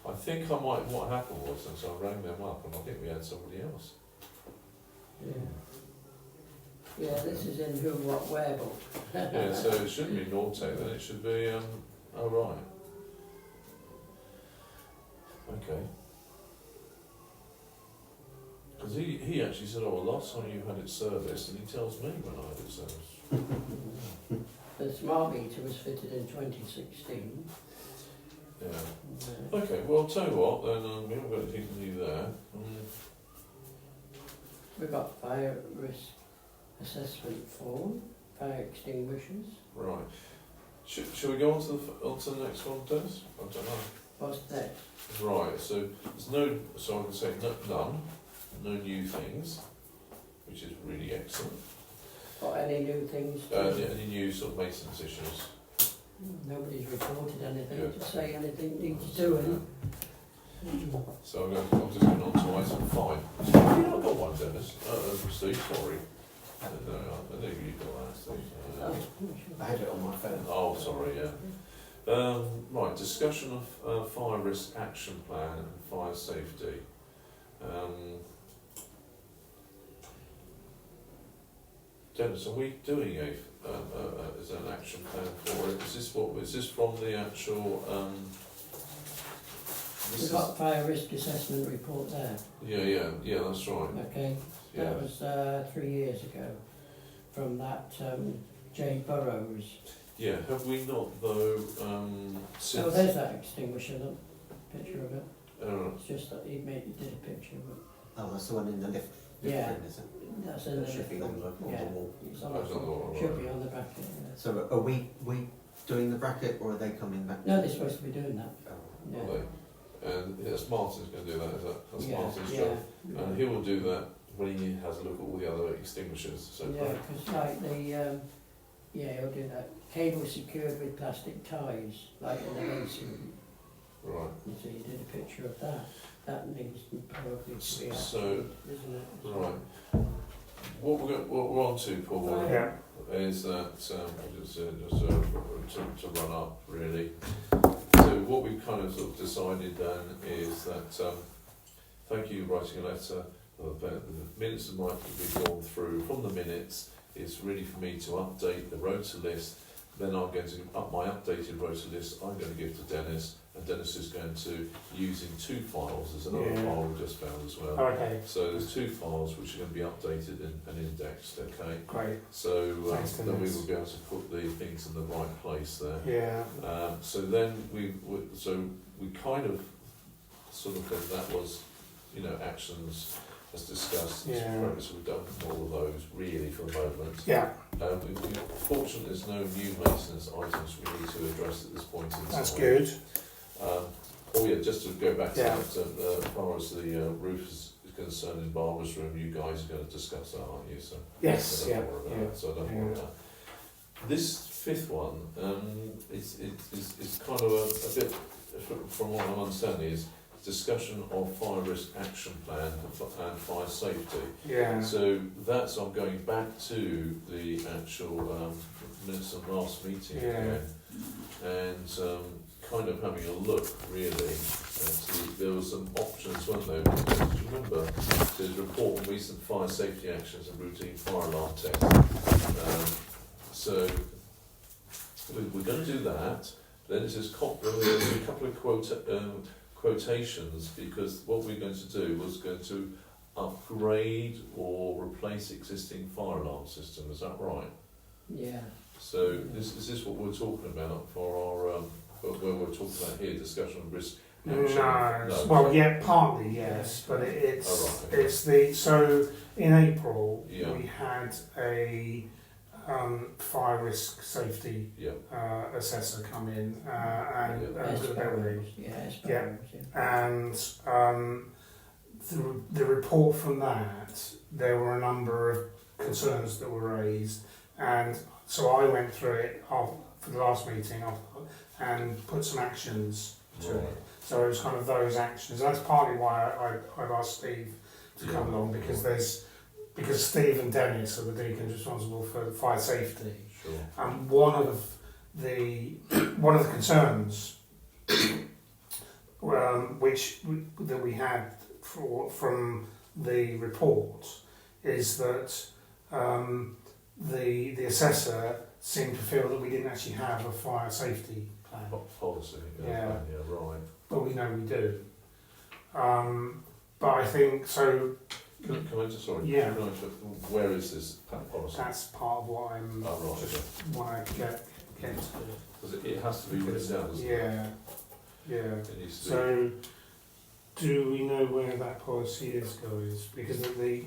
I think what happened was, and so I rang them up, and I think we had somebody else. Yeah. Yeah, this is in Who, What, Where book. Yeah, so it shouldn't be Nortec then, it should be, oh right. Okay. Because he actually said, oh, well, last time you had it serviced, and he tells me when I had it serviced. The smart meter was fitted in 2016. Yeah. Okay, well, I'll tell you what, then we haven't got anything new there. We've got fire risk assessment form, fire extinguishers. Right. Shall we go on to the next one, Dennis? I don't know. What's that? Right, so there's no, so I can say none, no new things, which is really excellent. Got any new things? Any new sort of maintenance issues? Nobody's reported anything Good. to say anything needs doing. So I'm just going on to item 5. Have you not got one, Dennis? Steve, sorry. I knew you got that, Steve. I had it on my phone. Oh, sorry, yeah. Right, discussion of fire risk action plan and fire safety. Dennis, are we doing is there an action plan for it? Is this from the actual? We've got fire risk assessment report there. Yeah, that's right. Okay, Yeah. that was 3 years ago. From that J Burrows. Yeah, have we not though? Since Oh, there's that extinguisher. Look, picture of it. uh, It's just that he did a picture of it. Oh, that's the one in the lift Yeah. room, is it? That's in That should be on the yeah. wall. It's on That's on the wall, should right. be on the bracket. Yeah. So are we doing the bracket, or are they coming back? No, they're supposed to be doing that. Oh. Yeah. are they? And yes, Martin's going to do that. Is that? That's Yeah, Martin's yeah, job. And he will do that when he has a look at all the other extinguishers. So yeah, because like he'll do that. Cable secured with plastic ties, like in the masonry. right. You see, you did a picture of that. That needs probably to be So, actioned, isn't it? right. What we're on to, Paul, Yeah. is that to run up really. So what we've kind of sort of decided then is that thank you for writing a letter. The minutes that might be gone through from the minutes is really for me to update the rota list. Then I'm going to up my updated rota list. I'm going to give to Dennis, and Dennis is going to using 2 files. There's another Yeah. file we just found as well. Okay, So there's 2 files which are going to be updated and indexed. Okay. great. So Thanks, then we Dennis. will be able to put the things in the right place there. Yeah. So then we kind of sort of then that was, actions as discussed. Yeah. So we've done all of those really for the moment. Yeah, Fortunately, there's no new maintenance items we need to address at this point in time. that's good. Oh yeah, just to go back to Yeah. that, as far as the roof is concern in Barbara's room. You guys are going to discuss that, aren't you? So Yes, I don't yeah, worry about yeah. that, so I don't worry about that. This fifth one, it's kind of a bit, from what I'm understanding, is discussion of fire risk action plan and fire safety. Yeah. So I'm going back to the actual minutes of last meeting again, and kind of having a look really. There were some options, weren't there? Because do you remember? There's report on recent fire safety actions and routine fire alarm tests. So we're going to do that. Then there's a couple of quotations, because what we're going to do was going to upgrade or replace existing fire alarm system. Is that right? Yeah. So is this what we're talking about for our where we're talking about here, discussion of risk action? No. Well, yeah, partly yes, but it's the so in April we had a fire risk safety assessor come in and to the building. And the report from that, there were a number of concerns that were raised, and so I went through it for the last meeting and put some actions to it. So it was kind of those actions. That's partly why I've asked Steve to come along, because Steve and Dennis are the deacons responsible for fire safety. Sure. And one of the concerns that we had from the report is that the assessor seemed to feel that we didn't actually have a fire safety plan. Policy. Yeah. Right. But we know we do. But I think so. Can I just where is this policy? That's part of what I'm right. want to get to. Because it has to be written down, doesn't it? Yeah. So, do we know where that policy is, guys? Because the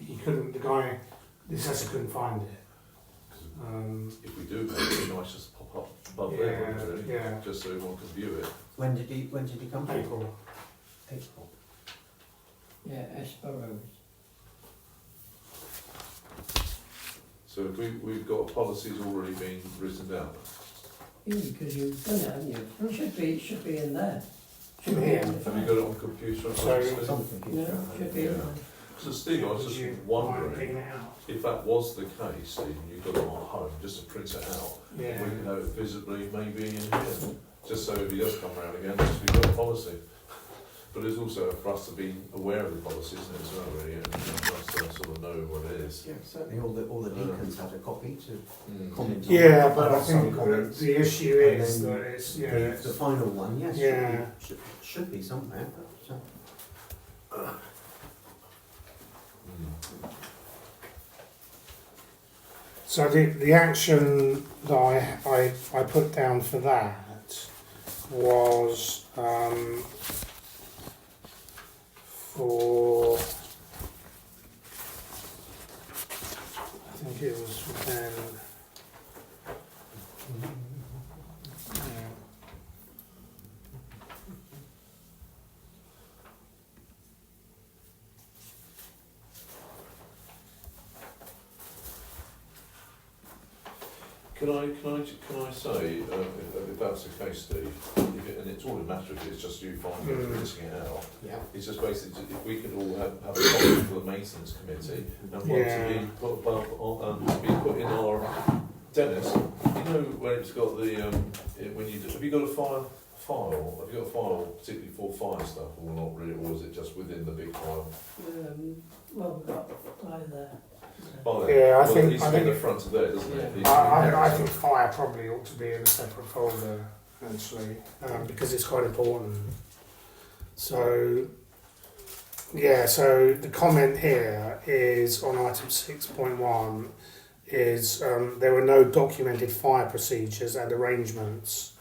assessor couldn't find it. If we do, maybe it'd be nice just pop up above there, wouldn't it, really? Just so everyone can view it. When did he come? April. Yeah, Esperos. So if we've got policies already being written down. Yeah, because you've done it, haven't you? It should be in there. Should be in. Have you got it on computer? No, should be in there. So Steve, I was just wondering if that was the case, and you've got it at home, just to print it out, we can have it visibly maybe in here, just so if he does come around again, we've got a policy. But it's also for us to be aware of the policy, isn't it, as well, really, and for us to sort of know what it is. Yeah, certainly all the deacons had a copy to comment on. Yeah, but I think the issue is that it's the final one, yes, should be somewhere. But, So the action that I put down for that was for, I think it was then, Can I say, if that's the case, Steve, and it's all a matter of it's just you finding it, printing it out. yeah. It's just basically if we could all have a copy for the maintenance committee and want to be put above, to be put in our Dennis. You know when it's got the when you have you got a file? Have you got a file particularly for fire stuff, or not really, or is it just within the big file? Well, we've got by there. I think in the front of there, doesn't it? I think fire probably ought to be in a separate folder actually, because it's quite important. So so the comment here is on item 6.1 is there were no documented fire procedures and arrangements.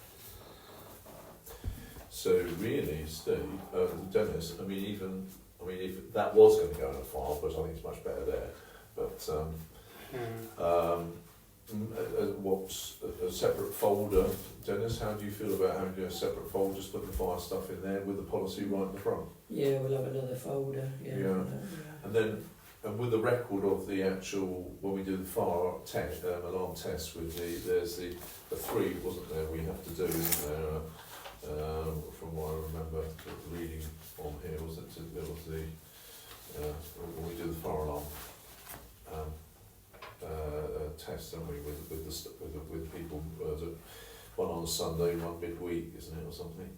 So really, Steve, Dennis, if that was going to go in a file, but I think it's much better there. But what's a separate folder? Dennis, how do you feel about having a separate folder, just put the fire stuff in there with the policy right in the front? Yeah, we'll have another folder. Yeah. Yeah. And then, with the record of the actual, when we do the fire test, alarm test with there's the 3, wasn't there, we have to do, isn't there? From what I remember reading on here, was it, there was the, when we do the fire alarm test, don't we, with people, one on a Sunday, one midweek, isn't it, or something?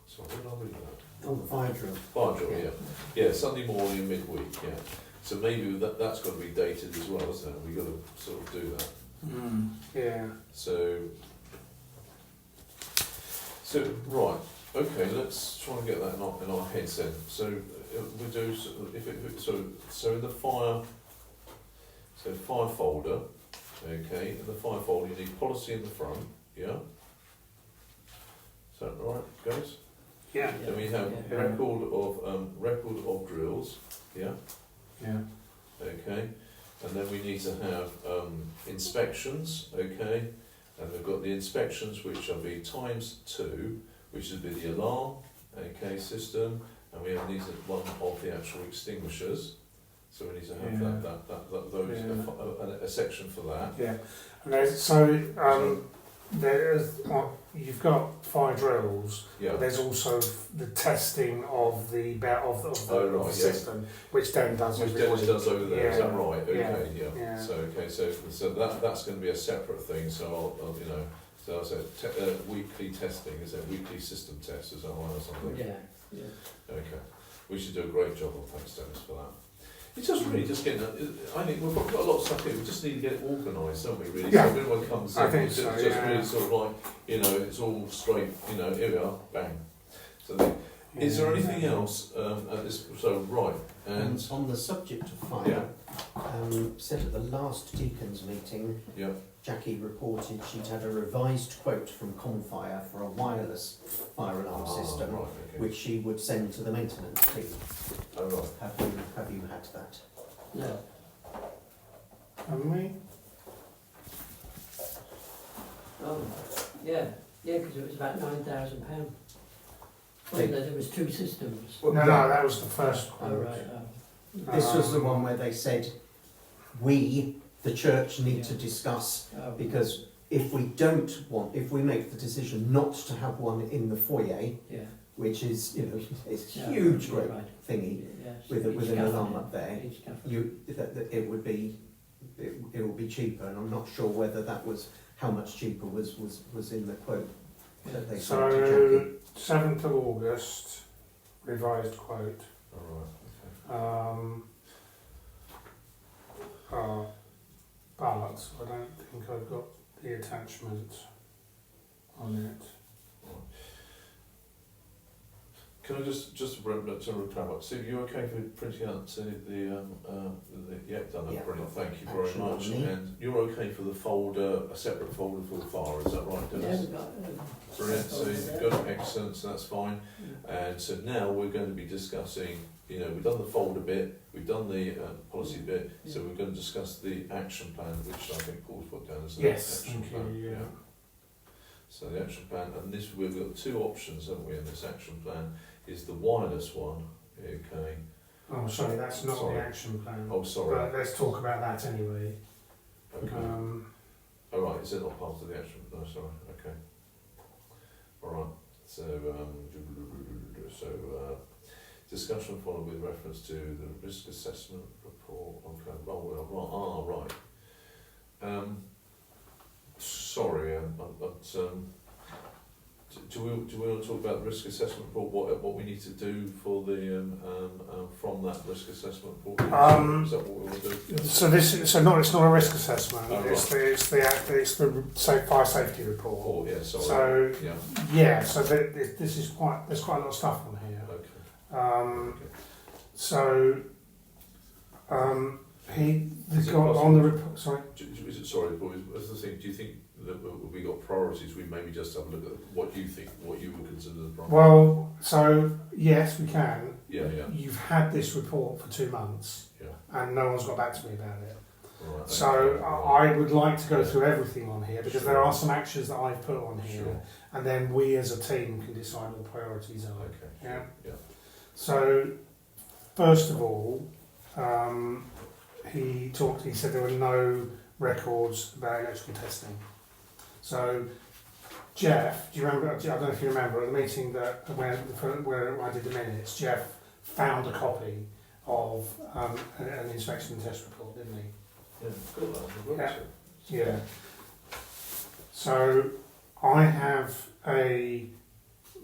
So where did I read that? On the fire drill. Fire drill, yeah. Yeah, Sunday morning, midweek, yeah. So maybe that's got to be dated as well, isn't it? We've got to sort of do that. Yeah. So right, okay, let's try and get that in our heads then. So we do, so in the fire folder, okay, in the fire folder you need policy in the front, yeah? Is that right, guys? Yeah. Then we have record of drills, yeah? Yeah. Okay, and then we need to have inspections, okay? And we've got the inspections which will be ×2, which would be the alarm, okay, system, and we need one of the actual extinguishers. So we need to have those a section for that. Yeah. And there's you've got fire drills. Yeah. But there's also the testing of the system, which Dan does. Which Dennis does over there. Yeah. Is that right? Okay. Yeah. Yeah. So that's going to be a separate thing. So I'll so I said weekly testing. Is it weekly system tests? Is that right or something? Yeah. Yeah. Okay. We should do a great job. Thanks, Dennis, for that. It's just really just getting. I think we've got a lot of stuff here. We just need to get it organised, don't we? Really. Yeah. So if anyone comes in, I think it's so, just really sort of like it's all straight. Here we are, bang. So, is there anything else at this? So right, and on the subject of fire, said at the last Deacons meeting, Jackie reported she'd had a revised quote from Comfire for a wireless fire alarm system, right, okay. which she would send to the maintenance team. Oh right. Have you had that? No. Haven't we? Oh, yeah, because it was about £9,000. There was 2 systems. No, that was the first Oh, quote. right. This was the one where they said, we, the church, need to discuss, because if we make the decision not to have one in the foyer, which is, it's a huge, great thingy, with an alarm up there, it will be cheaper, and I'm not sure whether that was, how much cheaper was in the quote that they sent to Jackie. 7th of August, revised quote. All right. But I don't think I've got the attachment on it. Can I just recap up? Steve, you okay for printing out done that, brilliant, thank you very much. And you're okay for the folder, a separate folder for the fire, is that right, Dennis? Brilliant, so you've got excellent, so that's fine. And so now we're going to be discussing, we've done the folder bit, we've done the policy bit, so we're going to discuss the action plan, which I think Paul's put down as the action plan. Yeah. So the action plan, and this we've got 2 options, haven't we, in this action plan, is the wireless one, okay. Oh, sorry, that's not the action plan. Oh, sorry. But let's talk about that anyway. Okay. All right, is it not part of the action? No, sorry, okay. All right, so, discussion followed with reference to the risk assessment report. Okay, right. Sorry, do we want to talk about the risk assessment report? What we need to do for the from that risk assessment report? Is that what we want to do? So it's not a risk assessment. Oh, it's the fire safety report. Oh, yeah, sorry. So so this is there's quite a lot of stuff on here. Okay. He's got on the report. Sorry. Sorry, boys. As the thing, do you think that we got priorities? We maybe just have a look at what you think, what you would consider the priorities. Well, so yes, we can. Yeah. You've had this report for 2 months, and no one's got back to me about it. Right, So okay, right. I would like to go through everything on here because there are some actions that I've put on here, Sure. and then we as a team can decide what the priorities are. Okay. Yeah. Yeah. So first of all, he said there were no records about electrical testing. So Jeff, do you remember? I don't know if you remember at the meeting that where I did the minutes. Jeff found a copy of an inspection and test report, didn't he? Yeah, got that. I've got it. Yeah. So I have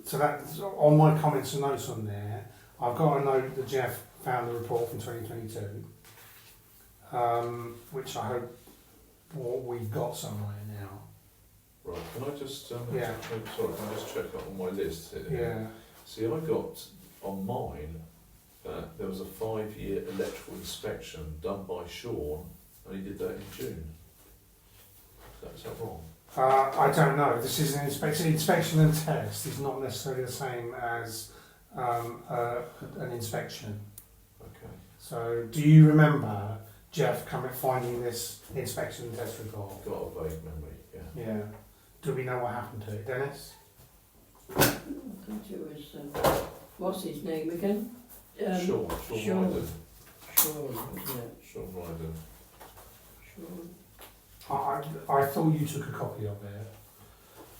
so that's on my comments and notes on there. I've got a note that Jeff found the report from 2022, which I hope we've got somewhere now. Right, can I just, Yeah. sorry, can I just check up on my list here? Yeah. See, I got on mine that there was a 5-year electrical inspection done by Sean, and he did that in June. Is that wrong? I don't know. This is an inspection. Inspection and test is not necessarily the same as an inspection. Okay. So, do you remember Jeff finding this inspection and test report? Got a vague memory, yeah. Yeah. Do we know what happened to it, Dennis? I think it was, what's his name again? Sean Sean. Ryden. Sean, wasn't it? Sean Ryden. Sean. I thought you took a copy of it,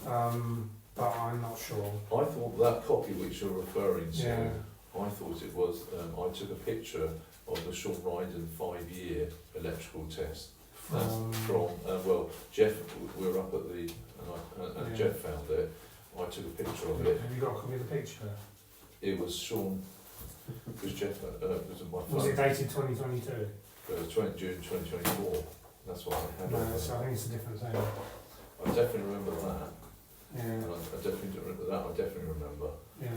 but I'm not sure. I thought that copy which you're referring to, Yeah. I thought it was, I took a picture of the Sean Ryden 5-year electrical test. That's from, well, Jeff, we were up at the, and Yeah. Jeff found it. I took a picture of it. Have you got a copy of the picture? It was Sean, because Jeff, was in my phone. Was it dated 2022? It was June 2024. That's what I had. No, on so I think it's a different thing. I definitely remember that. Yeah. And I definitely don't remember that. I definitely remember. Yeah.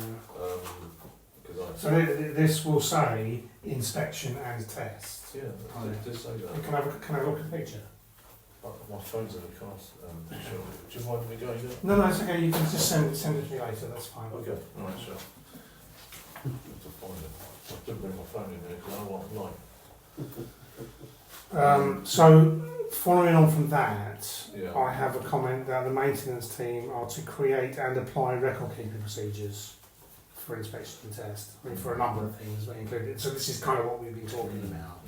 Because So this will say inspection and test. yeah, it did say that. Can I look at the picture? My phone's in the car. Sure. Do you mind me going there? No, it's okay. You can just send it to me later. That's fine. Okay, alright, sure. I have to find it. I didn't bring my phone in there because I know what I'm like. So, following on from that, Yeah. I have a comment that the maintenance team are to create and apply record keeping procedures for inspection and test. I mean, for a number of things, but included. So this is kind of what we've been talking about,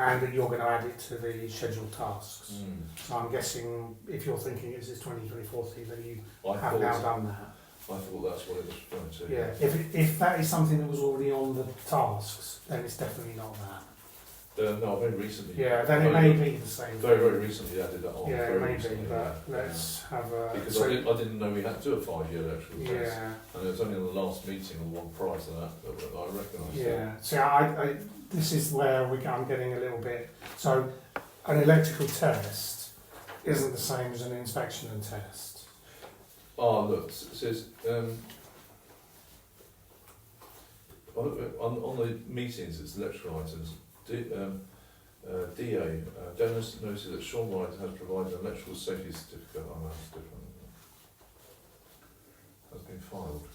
and that you're going to add it to the scheduled tasks. So I'm guessing if you're thinking it's 2024 thing, then you have now done that. I thought that's what it was referring to. Yeah. If that is something that was already on the tasks, then it's definitely not that. No, very recently. Yeah, then it may be the same. Very, very recently added that on. Yeah, very maybe, recently, but yeah. let's have a... Because so- I didn't know we had to do a 5-year electrical test. Yeah, And it was only in the last meeting or one prior to that I recognised it. yeah. See, I this is where I'm getting a little bit... So, an electrical test isn't the same as an inspection and test. Oh, look, it says, on the meetings, it's electrical items. DA, Dennis noted that Sean White has provided an electrical safety certificate. Oh, that's different. Has been filed.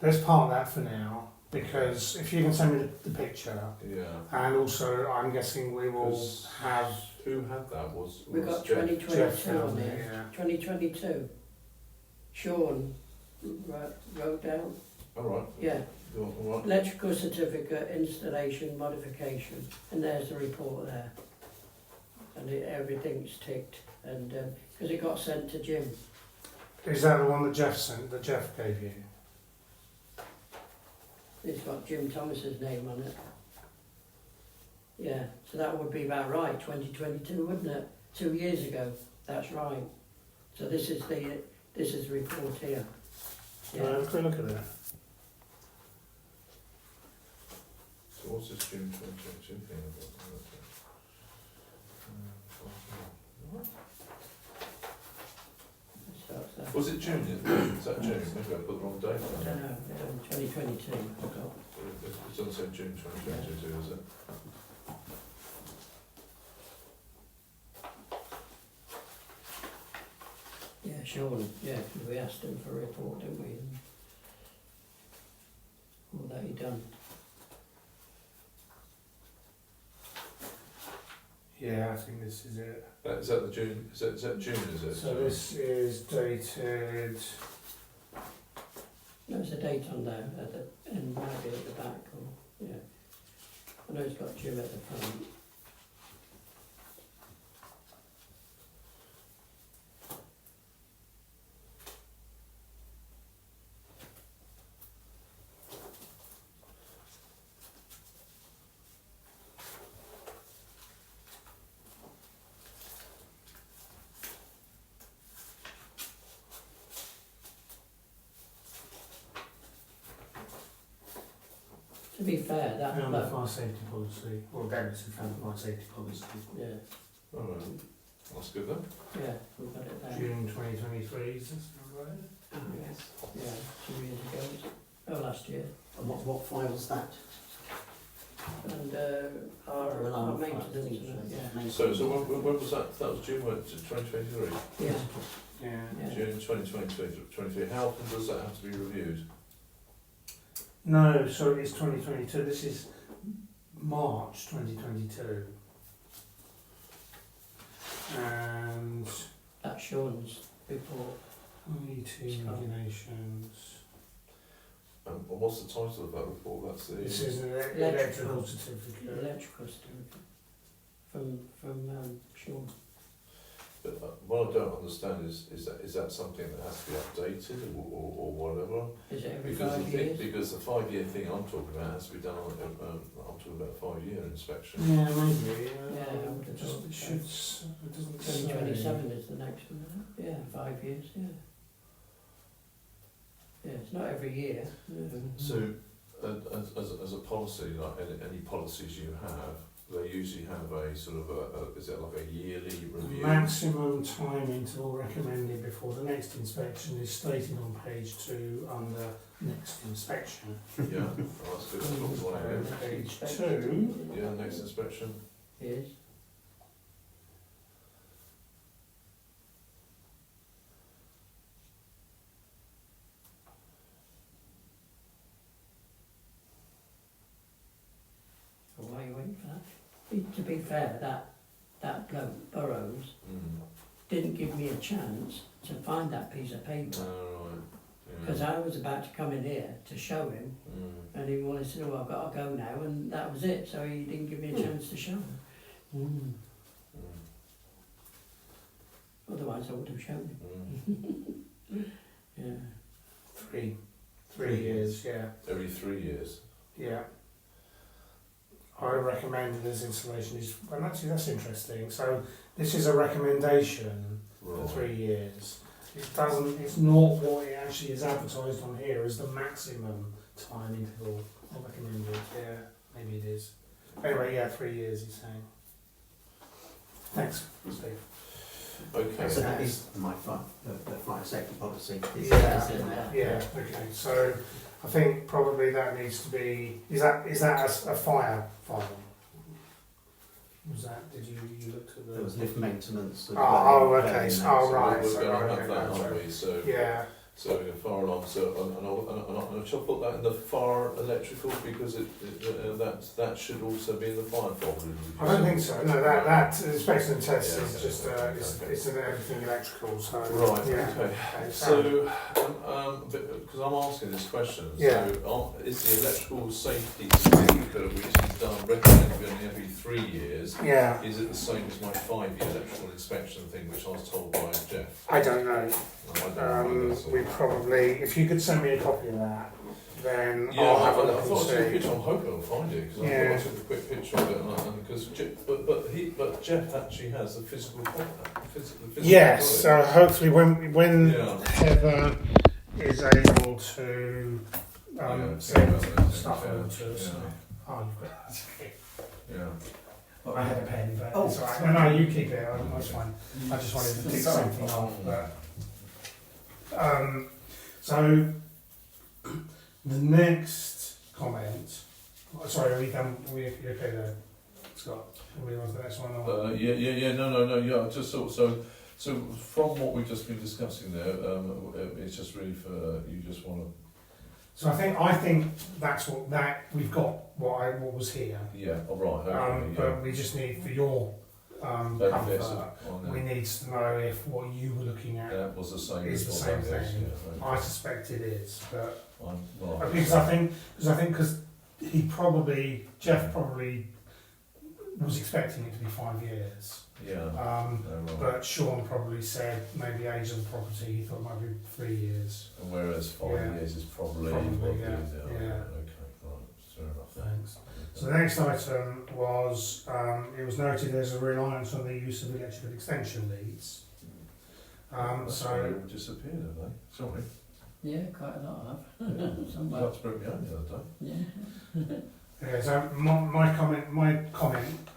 Let's park that for now, because if you can send me the picture, Yeah. and also I'm guessing we will 'Cause have... Who had that was We got Jeff. 2022 Jeff on found it, there. yeah. 2022. Sean wrote down. All right. Yeah. All right. Electrical certificate, installation, modification, and there's the report there. And everything's ticked, and because it got sent to Jim. Is that the one that Jeff sent, that Jeff gave you? It's got Jim Thomas's name on it. Yeah, so that would be about right, 2022, wouldn't it? 2 years ago, that's right. So this is the report here. Have a quick look at it. So what's this June 2022 thing about? So Was it June? Is that June? Maybe I put the wrong date I on don't it. know, 2022, I've got. It doesn't say June 2022, is it? Yeah, Sean, yeah, because we asked him for a report, didn't we? And all that he done. Yeah, I think this is it. Is that the June? Is that June? Is it? So this is dated. There's a date on there at the end, might be at the back, or, yeah. I know it's got Jim at the front. To be fair, And the that fire safety policy, or Derek's found the fire safety policy. yeah, All right. That's good then. yeah, we've got it there. June 2023, is this right? Oh, yes, yeah, 2 years ago, was it? Oh, last year. And what file's that? And our maintenance, yeah. So when was that? That was June 2023. Yeah, Yeah. yeah. June 2023. How often does that have to be reviewed? No, so it's 2022. This is March 2022. And That's Sean's report. IT regulations. And what's the title of that report? That's the. This is an Electrical. electrical certificate. Electrical certificate from Sean. But what I don't understand is that something that has to be updated or whatever? Is it every Because 5 years? because the 5-year thing I'm talking about has to be done on. I'm talking about 5-year inspection. Yeah, maybe. Yeah, I would have just, thought it so. should. It doesn't say. 2027 is the next one, isn't it? Yeah, 5 years, yeah. Yeah, it's not every year. No. So, as a policy, like any policies you have, they usually have a sort of is it like a yearly review? Maximum time interval recommended before the next inspection is stated on page 2 under next inspection. Yeah, oh, that's good. That's what we want to hear. Page Inspection. 2. Yeah, next inspection. Is. So why are you waiting for that? To be fair, that bloke, Burrows, didn't give me a chance to find that piece of paper. Oh, right. Because I was about to come in here to show him, and he wanted to know, I've got to go now, and that was it. So he didn't give me a chance to show him. Otherwise I would have shown him. Yeah. 3 years, yeah. Every 3 years. Yeah. I recommend this installation is, well actually that's interesting. So this is a recommendation for 3 years. It doesn't, it's not what it actually is advertised on here as the maximum time interval recommended. Yeah, maybe it is. Anyway, yeah, 3 years he's saying. Thanks, Steve. Okay. So that is the fire safety policy. Yeah. Is in there. Yeah, okay. So I think probably that needs to be, is that a fire file? Was that, did you look at the... There was lift maintenance. Oh, okay. Oh, right. We're So, going to right, have that, okay, aren't we? So, yeah. so fire alarm. So, and shall I put that in the fire electrical because that should also be in the fire folder. I don't think so. No, that inspection and test Yeah, is okay, just okay. it's in everything electrical. So Right. yeah. Okay. Okay, So, because I'm asking this question, Yeah. so is the electrical safety certificate, which is done recommended every 3 years, yeah. is it the same as my 5-year electrical inspection thing, which I was told by Jeff? I don't know. No, I don't know. We probably, if you could send me a copy of that, then Yeah, I'll have a I look thought I took a and see. picture. I'm hoping I'll find it because Yeah. I took a quick picture of it, and because but Jeff actually has the physical physical. Yes. copy. So hopefully when Yeah. Heather is able to Yeah, send yeah, stuff yeah, over to us. yeah. Oh, you've got that. Okay. Yeah. I had a pen, but Oh, it's all right. No, you keep it. That's fine. I just wanted to tick something off. But, so the next comment. Sorry, are we done? Are we okay there, Scott? Are we on to the next one? Or? Yeah. No. Yeah. I just thought so. So from what we've just been discussing there, it's just really for you just want to. So I think that's what we've got. What was here. Yeah. All right. Okay, yeah. But we just need for your benefits comfort, on we need to know if what you were looking at that was the same is the as same what that is, thing. yeah, I suspect it is, but well, because Jeff probably was expecting it to be 5 years. yeah, right. But Sean probably said maybe age of the property, he thought it might be 3 years. Whereas 5 Yeah. years is probably Probably, what yeah, it is, yeah. Okay, right, fair enough. Thanks. So the next item was, it was noted there's a reliance on the use of electrical extension leads. That's why they all disappeared, have they? Sorry. Yeah, quite a lot of. Yeah. Somewhere. That's bring me home the other day. Yeah. Yeah, so my comment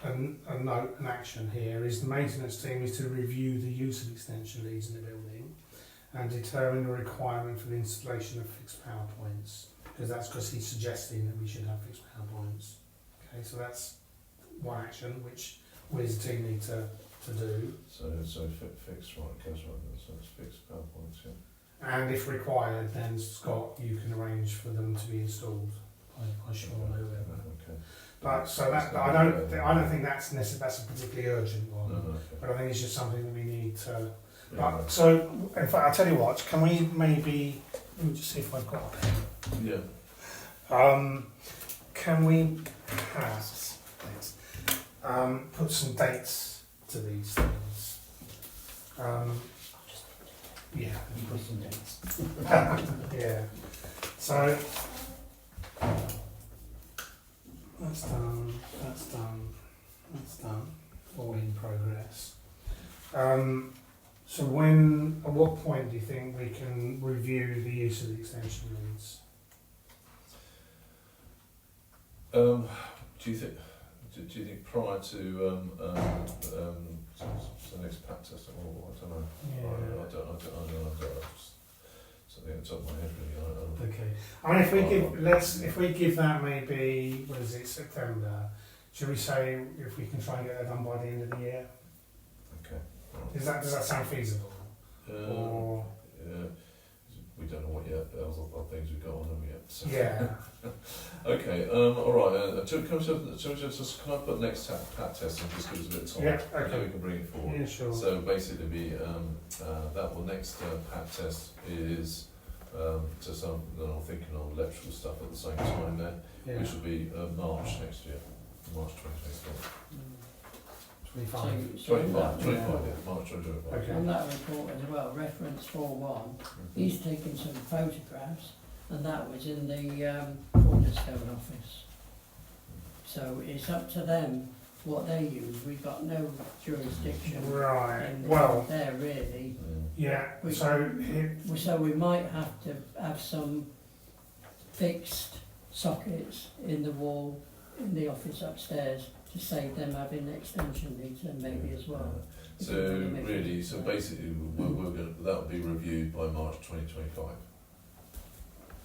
and note and action here is the maintenance team is to review the use of extension leads in the building and determine the requirement for the installation of fixed power points, because he's suggesting that we should have fixed power points. Okay, so that's one action which we as a team need to do. So fixed, right, goes right there, so it's fixed PowerPoints, yeah. And if required, then Scott, you can arrange for them to be installed by Sean or whoever. Okay. But so that I don't think that's a particularly urgent one. No, okay. But I think it's just something that we need to. Yeah, But so in fact, I'll tell you what. Can we maybe let me just see if I've got a pen. yeah. Can we perhaps put some dates to these things? Yeah. Put some dates. Yeah. So that's done. That's done. That's done. All in progress. So at what point do you think we can review the use of the extension leads? Do you think prior to the next pat test, or I don't know. Yeah. I don't know. Something at the top of my head, really. Okay. I mean, if we give that maybe, what is it, September? Should we say if we can try and get that done by the end of the year? Okay. Right. Does that sound feasible? Or we don't know what yet. There's other things we've got on them yet. So. yeah. Okay. All right. Can I put next pat test and just give us a bit of time? Yeah. Okay. And then we can bring it forward. Yeah, sure. So basically, that will next pat test is to some. Then I'm thinking of electrical stuff at the same time there, Yeah. which will be March next year, March 2024. 25. So 25, that, 25, yeah, March 2025. Okay. on that report as well, reference 4.1, he's taken some photographs, and that was in the Cornerstone office. So it's up to them what they use. We've got no jurisdiction Right. in Well. there really. Yeah. We- So we might have to have some fixed sockets in the wall in the office upstairs to save them having extension leads and maybe as well. So really, so basically, we're going that will be reviewed by March 2025.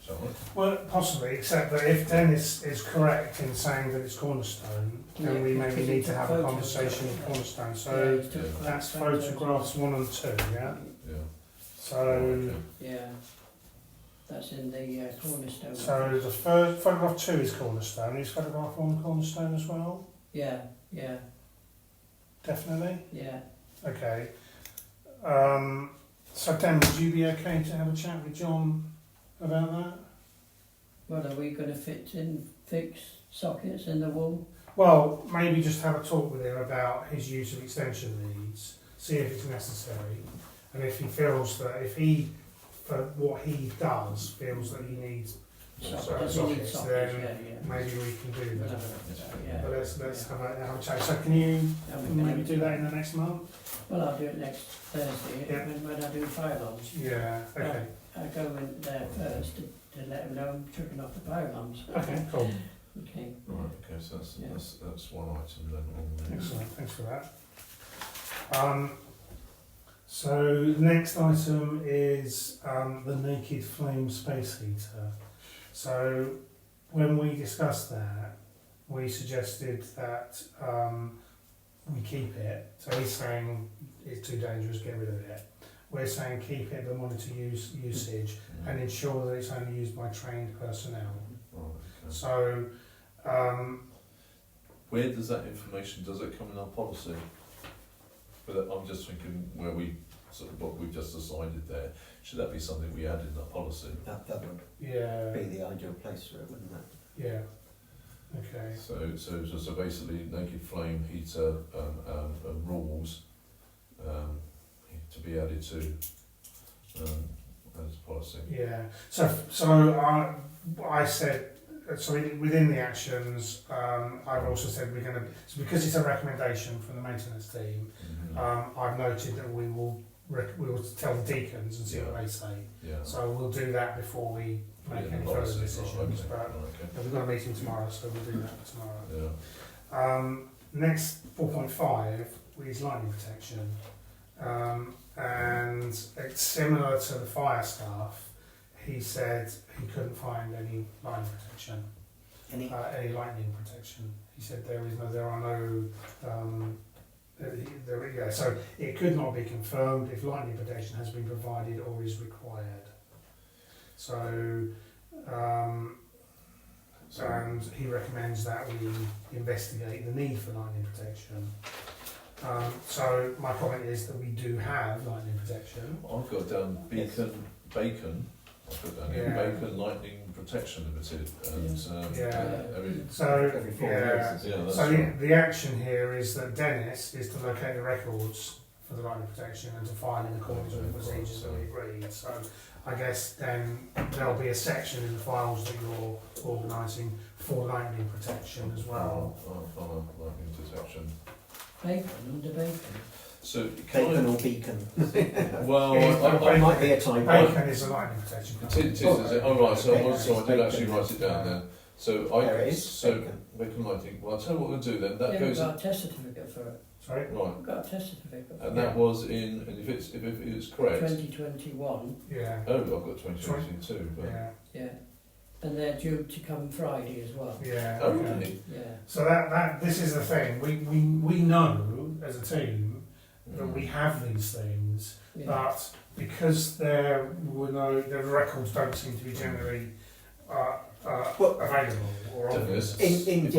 Is that right? Well, possibly, except that if Dennis is correct in saying that it's Cornerstone, then Yeah, we maybe because need it's to a have a photo. conversation with Cornerstone. Yeah, So he's took that's photos. photographs 1 and 2, yeah? Yeah. So, Okay. Yeah, that's in the Cornerstone. so office. the first photograph 2 is Cornerstone. Is photograph 1 Cornerstone as well? Yeah, Definitely? yeah. Okay. So Dan, would you be okay to have a chat with John about that? Well, are we going to fit in fixed sockets in the wall? Well, maybe just have a talk with him about his use of extension leads, see if it's necessary, and if he feels that for what he does, feels that he needs Does he need sockets, sockets? then Yeah. maybe we can do We'll that. have a look at that, yeah. But let's have a chat. So can you And we can maybe have do a- that in the next month? Well, I'll do it next Thursday Yeah. when I do pylons. Yeah. Okay. I go in there first to let them know I'm tripping off the pylons. Okay. Cool. Okay. Right. Okay. So Yeah. that's one item then. On the Excellent. Thanks for that. So the next item is the Naked Flame space heater. So when we discussed that, we suggested that we keep it. So he's saying it's too dangerous, get rid of it. We're saying keep it, but monitor usage and ensure that it's only used by trained personnel. Right. Okay. So Where does that information? Does it come in our policy? But I'm just thinking where we, sort of what we've just decided there, should that be something we add in the policy? That would Yeah. be the ideal place for it, wouldn't it? Yeah. Okay. So basically, naked flame heater rules to be added to as policy. Yeah. So I said, so within the actions, I've also said we're going to, so because it's a recommendation from the maintenance team, I've noted that we will tell the deacons and see what they say. Yeah. So we'll do that before we make any further decisions. But we've got a meeting tomorrow, so we'll do that tomorrow. Yeah. Next 4.5 is lightning protection, and it's similar to the fire staff. He said he couldn't find any lightning protection, any lightning protection. He said there are no. So it could not be confirmed if lightning protection has been provided or is required. So, and he recommends that we investigate the need for lightning protection. So my comment is that we do have lightning protection. I've got down Bacon. I've got down here, Bacon Lightning Protection Limited. And, Every 4 years. that's So right. the action here is that Dennis is to locate the records for the lightning protection and to file in accordance with the procedures that we agreed. So I guess then there'll be a section in the files that you're organising for lightning protection as well. Lightning protection. Bacon, under bacon. So Bacon or beacon? well, I might be a typo. Bacon is a lightning protection. is it? Oh right, so I did actually write it down then. So There it is. so Bacon Lighting. Well, I'll tell you what we'll do then. That Yeah, goes we've got a test certificate for it. Sorry? right, We've got a test certificate. and that was in. And if it's correct. 2021. Yeah. Oh, I've got 2022. But Yeah. Yeah. And they're due to come Friday as well. Yeah. oh okay. really? Yeah. So that this is the thing. We know as a team that we have these things, Yeah. but because the records don't seem to be generally available or Dennis, obvious.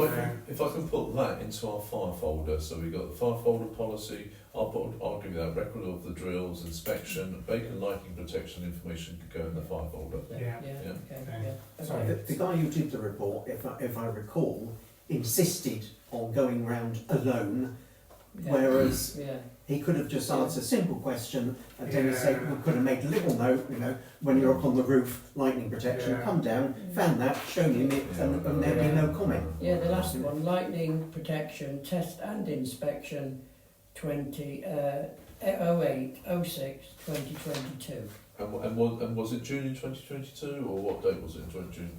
if I can put that into our fire folder, so we've got the fire folder policy. I'll give you that record of the drills, inspection, Bacon Lighting Protection information could go in the fire folder. Yeah. Yeah. Yeah. Okay. Yeah. So Okay. The guy who did the report, if I recall, insisted on going round alone, Yeah. whereas Yeah. he could have just answered a simple question and then he Yeah. said, we could have made a little note, when you're up on the roof, lightning protection, Yeah. come down, found that, shown him it, and there'd be no comment. Yeah, the last one, lightning protection, test and inspection, 08/06/2022. And was it June in 2022 or what date was it in June?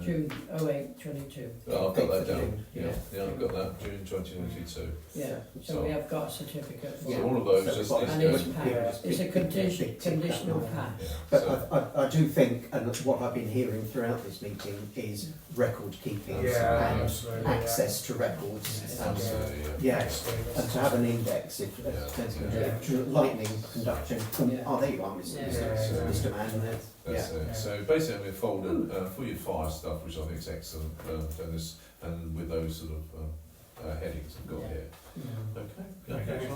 June 08/22. Oh, I've got that down. Yeah. Yeah, I've got that June 2022. Yeah, so we have got a certificate for So it. all of those So is And it's going. passed. It's a conditional pass. Yeah. But So, I do think, and what I've been hearing throughout this meeting is record keeping Yeah, and absolutely. access to records. Yes. And, absolutely, yeah, Excellent. and to have an index if lightning conduction. Yeah. Oh, there you are, Mr. Yeah. Mr. Man. That's it. So basically, I'm going to fold it for your fire stuff, which I think is excellent, Dennis, and with those sort of headings I've got Yeah. here. Yeah. Okay. Okay. Next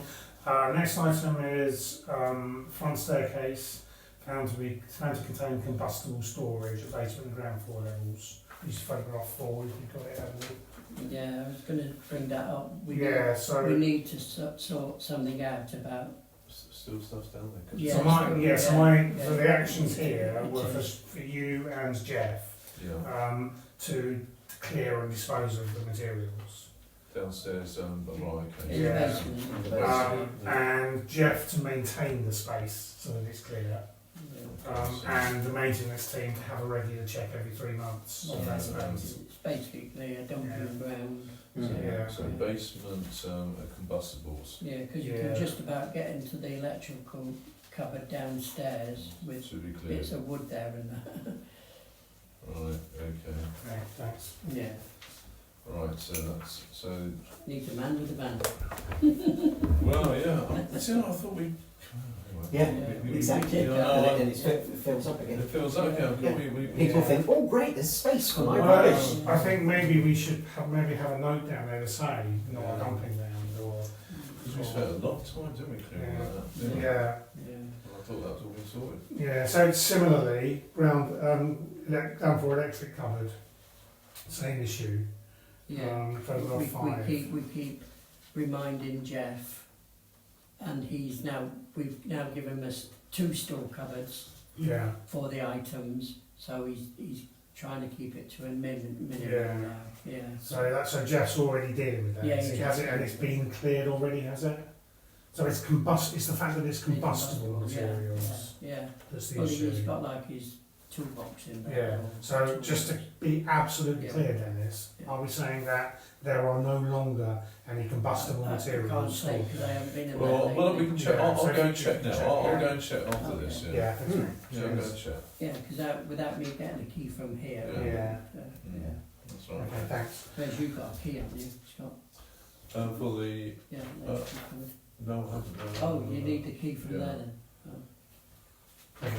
one. Next item is front staircase found to contain combustible storage at basement and ground floor levels. Use photograph 4 if you've got it, haven't you? Yeah, I was going to bring that up. We So need to sort something out about. Still stuff's down there. Good. Yeah. so the actions here were for you and Jeff Yeah. to clear and dispose of the materials. Downstairs, In okay. the Yeah. basement. And Jeff to maintain the space so that it's clear. And the maintenance team to have a regular check every 3 months of that space. It's basically clear, dumping ground. Yeah. So basement combustibles Yeah, because you Yeah. can just about get into the electrical cupboard downstairs with to be clear. bits of wood there and that. Right. Okay. Okay, thanks. Yeah, Right. So. needs a man with a van. Well, yeah. See, I thought we. Yeah, we- exactly. Yeah, And it fills up it again. feels like Yeah. we People think, oh great, there's space for my Well, rubbish. I think maybe we should have a note down there to say not a dumping ground, or because We spent a lot of time, didn't we, clearing all that? Yeah. Yeah. I thought that was all been sorted. Yeah, so similarly, ground down for electric cupboard, same issue. Yeah. Paragraph 5. We keep reminding Jeff, and we've now given us 2 store cupboards Yeah. for the items, so he's trying to keep it to a minimum Yeah. now. Yeah. So Jeff's already dealing with that. Yeah, he has it, and it's been cleared already, has it? So it's It's the fact that it's combustible materials Yeah. that's the Well, issue. he's got like his toolbox in there. Yeah. So just to be absolutely Yeah. clear, Dennis, Yeah. are we saying that there are no longer any combustible I can't materials? say because I haven't been in Well, there. well, we lately. can check. Yeah, I'll so go if and you check can now. check, I'll yeah. go and check after Okay. this. Yeah. Yeah. Yeah, I'll go Cheers. and check. Yeah, because without me getting a key from here. Yeah. Yeah. Yeah. That's right. Okay, thanks. Whereas you've got a key, haven't you, Scott? For the Yeah. Uh, no, I haven't. Oh, you need the key from yeah. there then? Okay.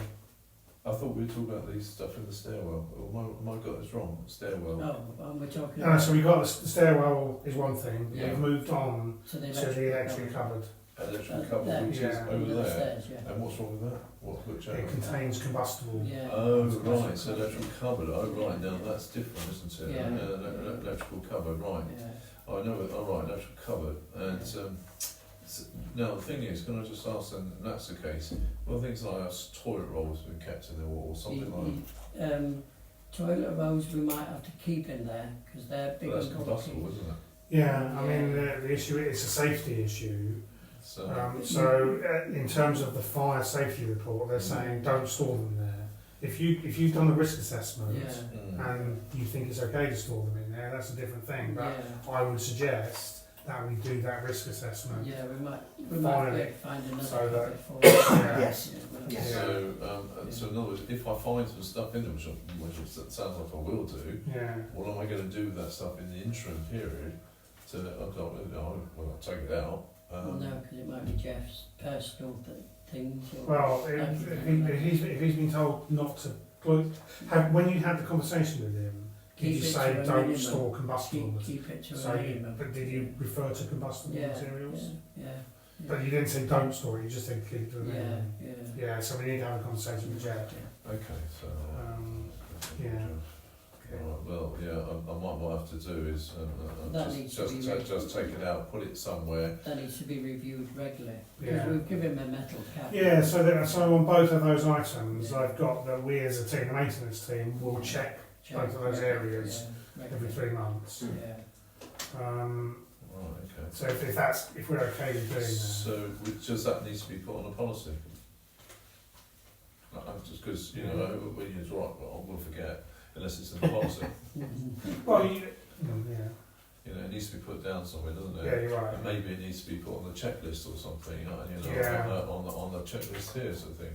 I thought we were talking about these stuff in the stairwell. Or am I got this wrong? Stairwell. Oh, we're talking No, so we got the stairwell is one thing. Yeah. We've moved on so to the electric cupboard. Electrical That- cupboard, that- which is Yeah. over there. Upstairs, yeah. And what's wrong with that? Which It contains combustible. Yeah. Oh, right, so electrical cupboard. Oh, right, now that's different, isn't it? Yeah. Electrical cupboard, right. Yeah. I know it, all right, electrical cupboard. And now the thing is, can I just ask then, if that's the case, well, things like us, toilet rolls have been kept in there or something like that. Toilet rolls we might have to keep in there because they're big But that's and combustible, bulky. isn't it? Yeah, I mean the issue is a safety issue. So, In terms of the fire safety report, they're saying don't store them there. If you've done a risk assessment Yeah. and you think it's okay to store them in there, that's a different thing. But Yeah. I would suggest that we do that risk assessment. Yeah, we might Finally, be able to find another so that- cupboard for it. Yes. Yeah. Yes. So in other words, if I find some stuff in there, which it sounds like I will do, Yeah. what am I going to do with that stuff in the interim period? I'll take it out. Well, no, because it might be Jeff's personal things. Or Well, if he's been told not to when you had the conversation with him, did you Keep it say to a don't minimum. store combustible materials? keep it to So a minimum. but did you refer to combustible Yeah, materials? Yeah. But you didn't say don't store it, you just said keep it to a Yeah. minimum. Yeah. Yeah, so we need to have a conversation with Jeff. Okay, so. Yeah. Right, well, yeah, I might what I have to do is That needs to be just take it out, put it somewhere. That needs to be reviewed regularly. Because Yeah. we've given him a metal cap. Yeah, so on both of those items, I've got that we as a team, the maintenance team, will check both of those areas every 3 months. Yeah. Right, okay. So if we're okay with doing that. So does that need to be put on a policy? Just because, you know, when you're right, well, we'll forget, unless it's in the policy. Well, yeah. You know, it needs to be put down somewhere, doesn't it? Yeah, you're right. And maybe it needs to be put on the checklist or something, you know, Yeah. on the checklist here, sort of thing.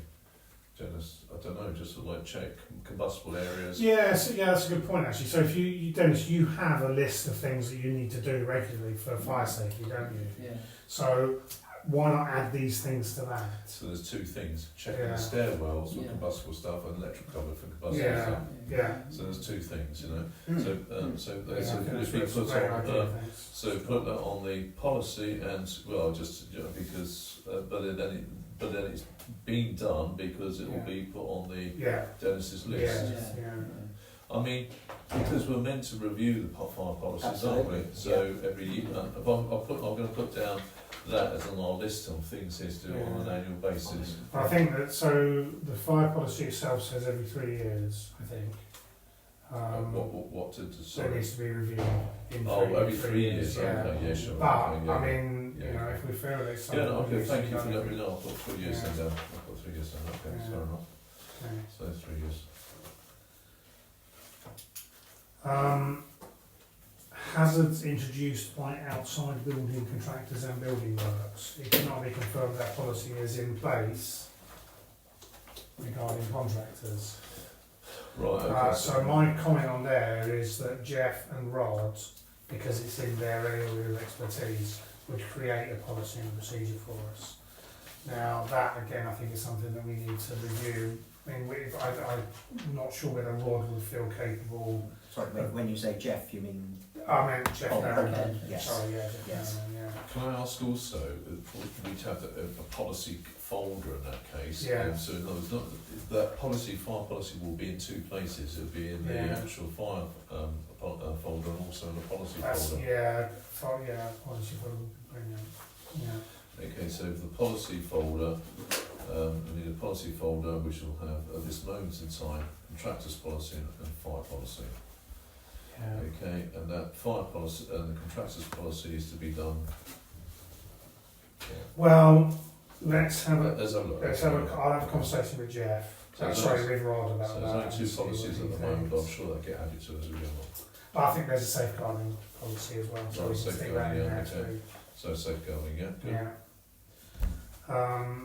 Just, I don't know, just sort of like check combustible areas. Yeah, that's a good point actually. So if you Dennis, you have a list of things that you need to do regularly for fire safety, don't you? Yeah. So why not add these things to that? So there's 2 things, checking Yeah. the stairwells for Yeah. combustible stuff and electric cupboard for combustible Yeah. stuff. Yeah. So there's 2 things, you know. Mm. So Yeah, I think if that's we a put great on, idea, thanks. so put that on the policy and, well, just, you know, because, but then it's been done because it will Yeah. be put on the Yeah. Dennis's list. Yeah. I mean, because we're meant to review the fire policies, Absolutely, aren't we? So every year, I'm going to put down that as on our list of things here to do on an annual basis. I think that so the fire policy itself says every 3 years, I think. What to So it sorry? needs to be reviewed in Every 3 years. Yeah. Okay, yeah, sure. But okay, yeah. I mean, Yeah. you know, if we feel that it's Yeah, something no, that okay, needs to thank be you for done letting me every- know. I've got 3 years Yeah. then down. I've got 3 years then. Okay, Yeah. fair enough. Okay. So 3 years. Hazards introduced by outside building contractors and building works. It cannot be confirmed that policy is in place regarding contractors. Right, okay. So my comment on there is that Jeff and Rod, because it's in their area of expertise, would create a policy and procedure for us. Now that again, I think is something that we need to review. I mean, I'm not sure whether Rod would feel capable. Sorry, when you say Jeff, you mean I meant Jeff Oh, Darren. okay, yes. Sorry, yeah, Jeff Yes. Darren, yeah. Can I ask also, we need to have a policy folder in that case. Yeah. So in other words, that fire policy will be in two places. It'll be in the Yeah. actual fire folder and also in the policy That's, folder. policy folder would be brilliant. Yeah. Okay, so the policy folder, we need a policy folder which will have, at this moment in time, contractors policy and fire policy. Yeah. Okay, and that fire policy and the contractors policy is to be done. Well, let's have a I'll have a conversation with Jeff. With Rod about So that. there's only and two see policies what at he the moment, but I'm thinks. sure they'll get added to as we go along. But I think there's a safeguarding policy as well, so Right, we can stick that in safeguarding, there yeah, okay. too. So safeguarding, yeah, good. Yeah.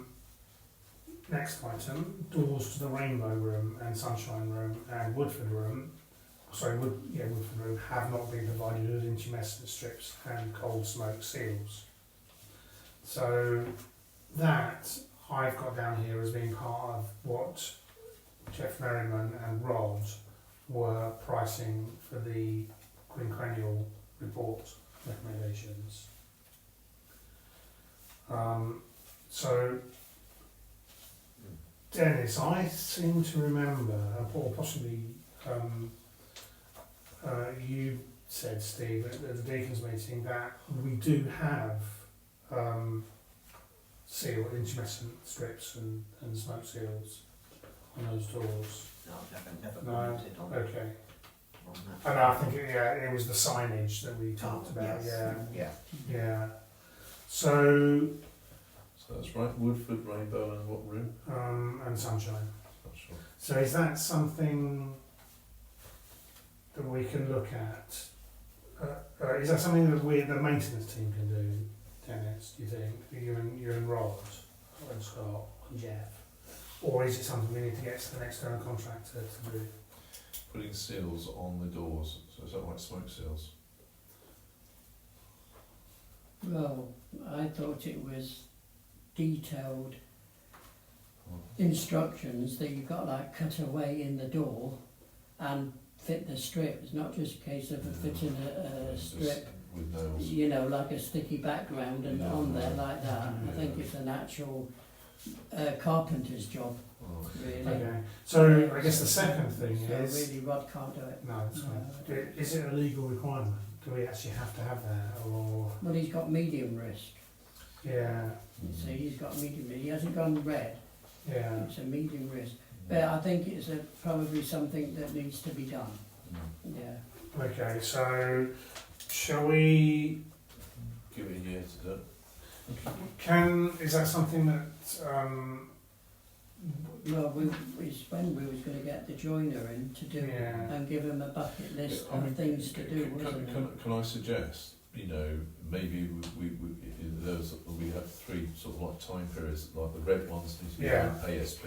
Next item, doors to the Rainbow Room and Sunshine Room and Woodford Room, Woodford Room have not been provided with intumescent strips and cold smoke seals. So that I've got down here as being part of what Jeff Merriman and Rod were pricing for the quinquennial report recommendations. So, Dennis, I seem to remember, or possibly you said, Steve, at the Deacons meeting that we do have intumescent strips and smoke seals on those doors. No, never No, commented on okay. that. And I think it was the signage that we talked about. Yes. Yeah. So that's right, Woodford, Rainbow and what room? and Sunshine. Not sure. So is that something that we can look at? Is that something that the maintenance team can do, Dennis, do you think? You and Rod and Scott and Jeff? Or is it something we need to get an external contractor to do? Putting seals on the doors, so is that like smoke seals? Well, I thought it was detailed instructions that you've got like cut away in the door and fit the strip. It's not just a case of fitting a Just strip, with nails. you know, like a sticky background and Yeah. on there like that. Yeah. I think it's an actual carpenter's job, Oh, really. Okay. So I guess the second thing So is really Rod can't do it. no, it's No. fine. Is it a legal requirement? Do we actually have to have that, or Well, he's got medium risk. yeah, So he's got medium risk. He hasn't gone red. yeah, It's a medium risk. But I think it's probably something that needs to be done. Yeah. okay. So shall we? Give it a year to do it. Is that something that Well, it's when we was going to get the joiner in to do it Yeah. and give him a bucket list I mean, of things to do, wasn't it? Can I suggest, maybe we have three sort of like time periods, like the red ones need to be Yeah. done ASP,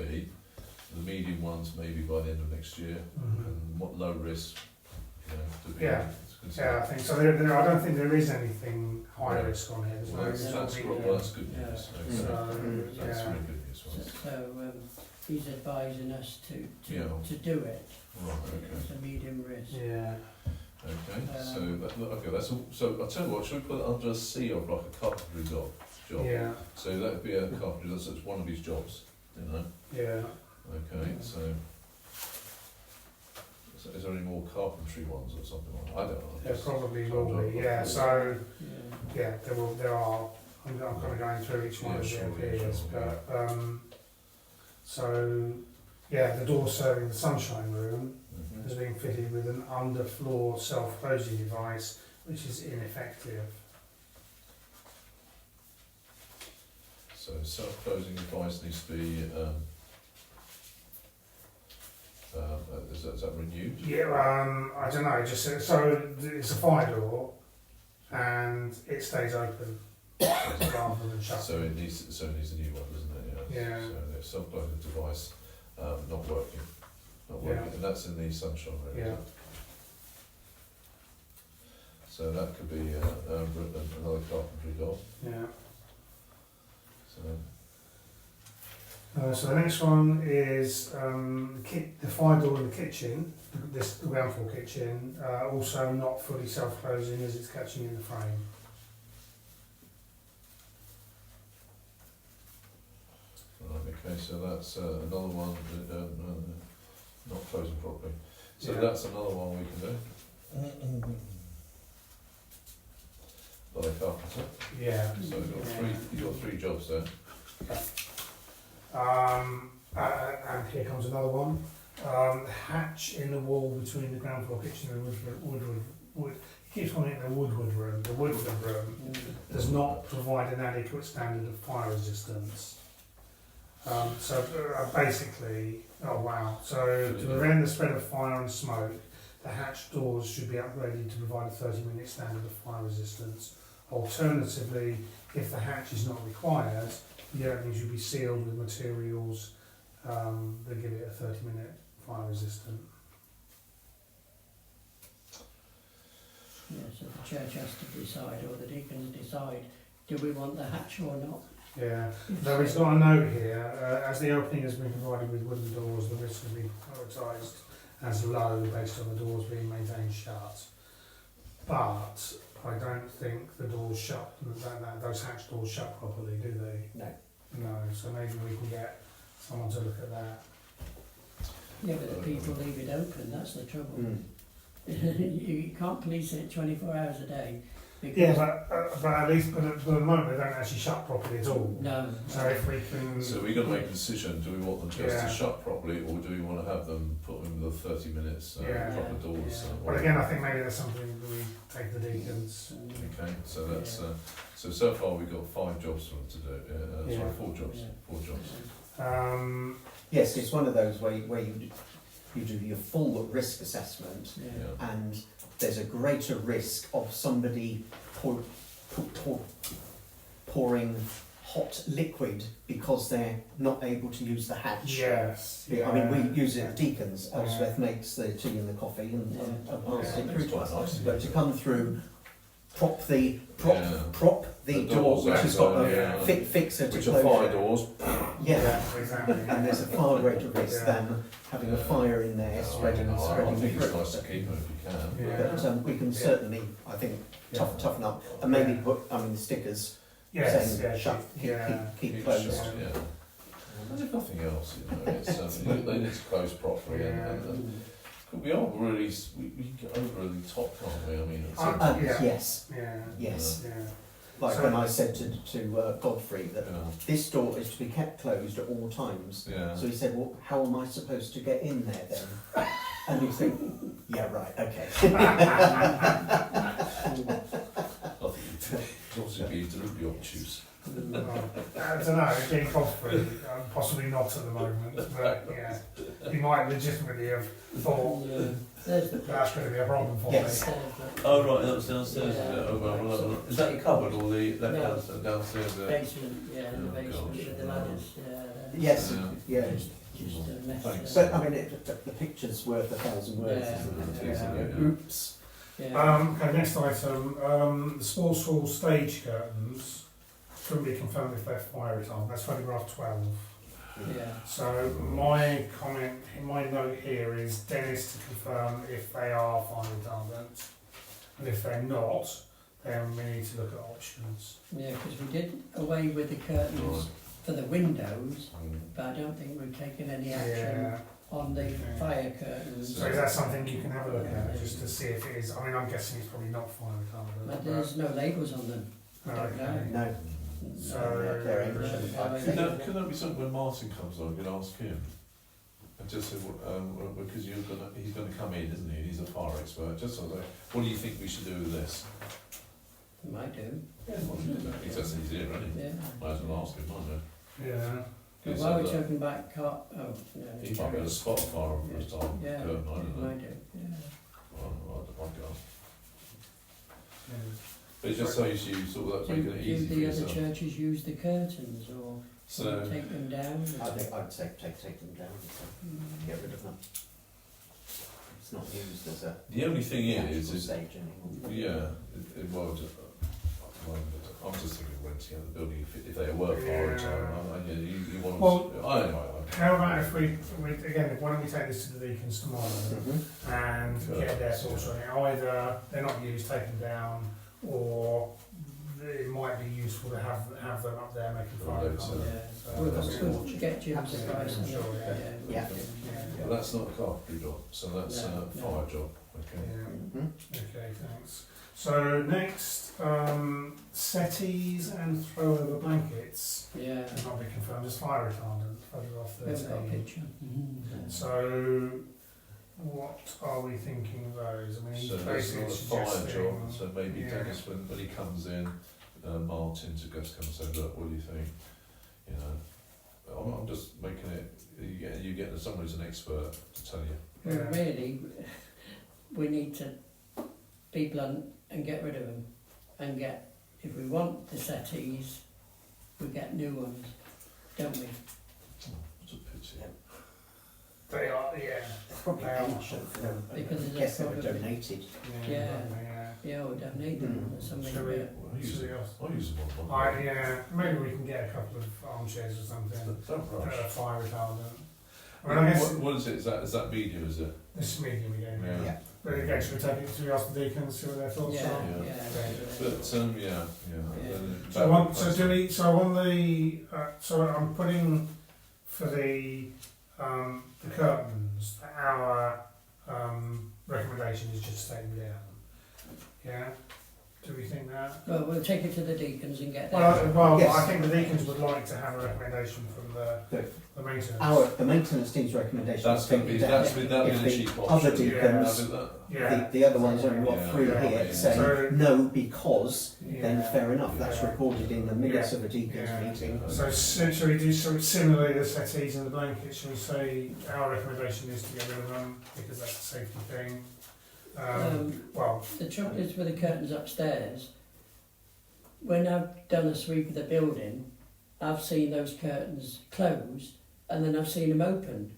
the medium ones maybe by the end of next year, and what low risk, to be Yeah. to consider. Yeah, I think so. I don't think there is anything high Right. risk on here. There's Well, no that's, sort that's, of, well, that's good Yeah. news. So, Okay. That's yeah. really good news. So, Right. he's advising us to Yeah. do it. Okay. It's a medium risk. Yeah. Okay. That's all. So I'll tell you what. Should we put it under a C of like a carpentry job? Yeah. So that would be a carpentry. That's one of his jobs. Yeah. Okay. So is there any more carpentry ones or something like that? I don't know. There probably will be. Yeah. So Yeah. there are. I'm kind of going through each one Yeah, of sure, the yeah, appeals, sure, but so yeah, the door serving the sunshine room Mhm. has been fitted with an underfloor self-closing device, which is ineffective. So self-closing device needs to be. Is that renewed? Yeah, I don't know. It just so it's a fire door, and it stays open rather than shut. So it needs a new one, doesn't it? Yeah. So the self-closing device not working, Yeah. and that's in the sunshine room. Yeah. So that could be another carpentry job. Yeah. So So the next one is the fire door in the kitchen, the ground floor kitchen, also not fully self-closing as it's catching in the frame. Okay, so that's another one, not frozen properly. So Yeah. that's another one we can do. By the carpenter. Yeah. So you've got three jobs there. And here comes another one. Hatch in the wall between the ground floor kitchen and wood. He keeps calling it the Woodward room. The Woodward room does not provide an adequate standard of fire resistance. Basically, oh wow. So to prevent the spread of fire and smoke, the hatch doors should be upgraded to provide a 30-minute standard of fire resistance. Alternatively, if the hatch is not required, the opening should be sealed with materials that give it a 30-minute fire resistant. Yeah, so the church has to decide, or the deacons decide, do we want the hatch or not? Yeah, though he's got a note here, as the opening has been provided with wooden doors, the risk has been prioritised as low based on the doors being maintained shut. But I don't think the doors shut, those hatch doors shut properly, do they? No. No, so maybe we can get someone to look at that. Yeah, but the people leave it open, that's the trouble. Mm. You can't police it 24 hours a day. Because Yeah, but at least, but at the moment they don't actually shut properly at all. no. So if we can... So we're going to make a decision, do we want them just Yeah. to shut properly, or do we want to have them put in the 30 minutes Yeah. proper doors? Yeah. But again, I think maybe that's something that we take the deacons. Okay, so that's so far we've got 5 jobs for them to do. Yeah. Sorry, 4 jobs. Yeah. 4 jobs. Yes, it's one of those where you do your full risk assessment, Yeah. Yeah. and there's a greater risk of somebody pouring hot liquid because they're not able to use the hatch. Yes. I mean, we use it at Deacons. Elspeth makes the tea and the coffee and passes it through to us. Nice. But to come through, prop the The door, doors, which has got a yeah. fixer to Which close are fire it. doors. Yeah, exactly. and there's a far greater risk Yeah. than having a fire in there spreading I spreading think it's through. nice to keep them if you can. Yeah. But we can certainly, I think, toughen up and maybe put, the stickers Yes, saying yeah, shut, yeah. keep closed. Yeah. And if nothing else, it's, they need to close properly. And we are really, we can get over the top, can't we? I mean, it's Yeah. Yes, Yeah. yes. Yeah. Like So- when I said to Godfrey that yeah. this door is to be kept closed at all times. Yeah. So he said, well, how am I supposed to get in there then? And you think, yeah, right, okay. I think it's also be deliberately obtuse. I don't know, again, Godfrey, possibly not at the moment, but yeah, he might legitimately have thought There's the that's going to be a problem for Yes. me. Oh right, that was downstairs. Yeah. Is it? Oh, well, is that your cupboard or the that No. downstairs? basement, yeah, in the Oh, basement gosh. with the ladders. Yes, Yeah. yeah. Just a mess. Thanks. But I mean, the picture's worth 1,000 words, Yeah. isn't it? Yeah. Oops. Yeah. Okay, next item, the sports hall stage curtains couldn't be confirmed if they're fire retardant. That's photograph 12. Yeah. So my comment, my note here is Dennis to confirm if they are fire retardant, and if they're not, then we need to look at options. Yeah, because we did away with the curtains for the windows, Mm. but I don't think we've taken any action Yeah. on the fire curtains. So is that something you can have a look at just to see if it is? I mean, I'm guessing it's probably not fire But retardant. there's no labels on them. I don't know. Okay. No, So- they're ancient. Could that be something when Martin comes on? I could ask him. And just say, because he's gonna come in, isn't he? He's a fire expert. Just sort of like, what do you think we should do with this? Might do. He says he's here, isn't he? Yeah. Might as well ask him, might Yeah. But He while said we're that talking about he might be able to spot a fire for his time. yeah, Curtain, I don't know. might do. Yeah. I'd go. Yeah. But it just says you sort of Do, making it do easy for the other yourself. churches use the curtains or So, take them down? I think I'd say take them down, Mm. get rid of them. It's not used as a the only thing actual is stage anymore. yeah, I'm just thinking renting out the building if they were fire retardant. You want Well, to. I don't know. How about if we again, why don't we take this to the deacons tomorrow and get their thoughts on it? Either they're not used, take them down, or it might be useful to have them up there making fire Right, so- Yeah. We'll get Jim's advice on Sure, that. yeah. Yeah. Well, that's not a carpentry job, so that's No, a fire job. Okay. Yeah. Mhm. Okay, thanks. So next, settees and throw-over blankets Yeah. cannot be confirmed as fire retardant. Photograph We haven't got a 13. picture. So, what are we thinking of those? I mean, he's So that's basically not a fire suggesting. job, so maybe yeah. Dennis, when he comes in, Martin to go to come and say, look, what do you think? You know, I'm just making it, you get someone who's an expert to tell you. Well, Yeah. really, we need to be blunt and get rid of them, and get, if we want the settees, we get new ones, don't we? It's a pity. They are, yeah. Probably They are. pension for them. Because I it's guess they were probably- donated. Yeah. probably, yeah. Yeah, we don't need them, or something Should we- like Well, I use Something it. else. I use them on Yeah, maybe we can get a couple of armchairs or something. Don't rush. Fire retardant. I mean, I guess What is it? Is that medium? Is it? this is medium again. Yeah. Yeah. But again, should we take it to ask the deacons, see what their that. thoughts Yeah, are? yeah. But Yeah. yeah. So on the so I'm putting for the curtains. Our recommendation is just to take them down. Yeah. Do we think that? Well, we'll take it to the deacons and get Well, that. I think the deacons would like to have a recommendation from the maintenance. The maintenance team's recommendation That's is going to be taken down. that'd be If a the cheap option. other Yeah. deacons, Yeah. the other ones only got Yeah. through Yeah. here Yeah. saying So- no because, then Yeah. fair enough, that's Yeah. recorded in the minutes Yeah. of a deacons Yeah. meeting. So should we do similarly the settees and the blankets? Should we say our recommendation is to get rid of them because that's a safety thing? Well, The trouble is with the curtains upstairs, when I've done a sweep of the building, I've seen those curtains closed and then I've seen them open.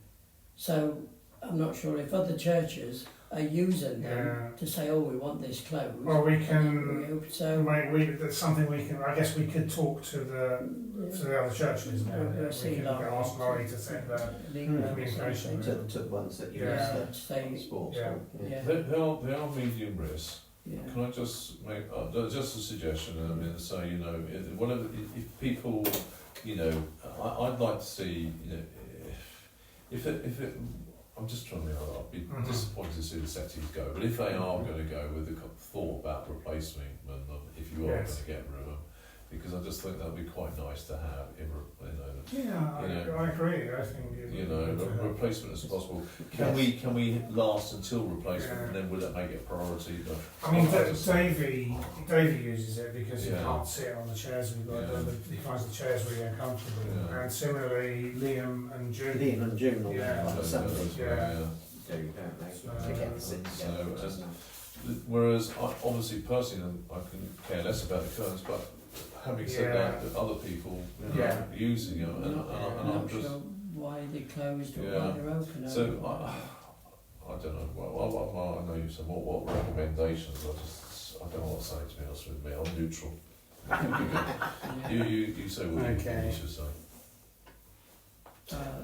So I'm not sure if other churches are using them Yeah. to say, oh, we want this closed. well, we can. So, That's something we can. I guess we could talk to the other churches now. We'll We see can Laurie. ask Laurie to send that. communication. To the ones that use Yeah. the Say, sports. Yeah. yeah, They are medium risk. yeah. Can I just make just a suggestion? I mean, so you know, whatever. If people, you know, I'd like to see, you know, if it. I'm just trying to. I'd be Mhm. disappointed to see the settees go, but if they are going to go with the thought about replacing them, if you are Yes. going to get rid of them, because I just think that would be quite nice to have. Yeah, You know. I agree. I think it You would know, be good to have- replacement as possible. Can we last until replacement, and then will it make it priority? But I mean, I just- Davey uses it because he Yeah. can't sit on the chairs we've got. Yeah. He finds the chairs really uncomfortable. Yeah. And similarly, Liam and June. Liam and June on Yeah. the assembly. Yeah. Do, don't they? So- To get the sit together. So, whereas obviously personally I can care less about the curtains, but having said Yeah. that other people you know, Yeah. using them, I'm and not, I'm not just sure why they're closed or Yeah. why they're open. so I don't know. Well, I know you said what recommendations. I don't know what to say, to be honest with me. I'm neutral. You say what Okay. you should say.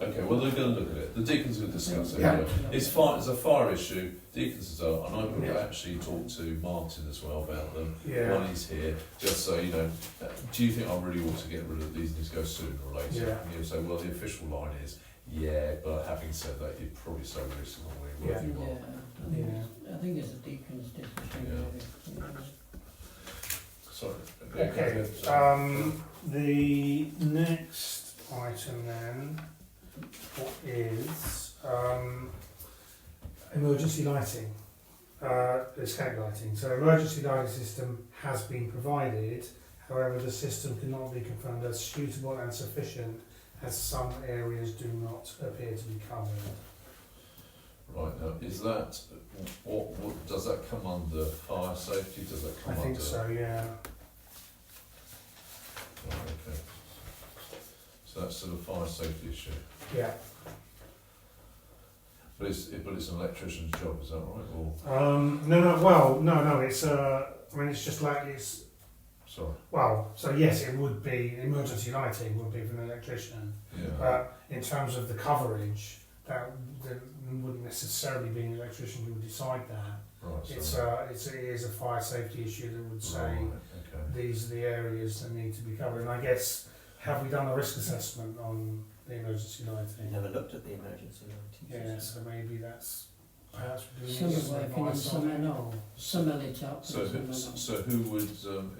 Okay, well they're going to look at it. The deacons will discuss it. Yeah. Anyway. It's fire. It's a fire issue. Deacons are, and I will Yeah. actually talk to Martin as well about them Yeah. when he's here. Just so you know, do you think I really ought to get rid of these? And he's go sooner or later. Yeah. And he'll say, well, the official line is, yeah, but having said that, you're probably so reasonable worth Yeah. your while. I think it's a deacon's decision. Yeah. Really. Sorry. Okay. The next item then is emergency lighting, escape lighting. So emergency lighting system has been provided. However, the system cannot be confirmed as suitable and sufficient, as some areas do not appear to be covered. Right now, is that what does that come under fire safety? Does that come I under? think so. Yeah. Right, okay. So that's sort of fire safety issue. Yeah. But it's an electrician's job, is that right? Or No. Well, no. It's I mean, it's just like it's. sorry. Well, so yes, it would be emergency lighting would be for an electrician. Yeah. But in terms of the coverage, that there wouldn't necessarily be an electrician who would decide that. Right. So, It is a fire safety issue that would say right, these are the areas that need to be covered. And I guess, have we done a risk assessment on the emergency lighting? Never looked at the emergency lighting. Yeah, so maybe that's perhaps we do Some need are some working and advice some on are it, not. or- Some are lit up. So and who, some are not. so who would,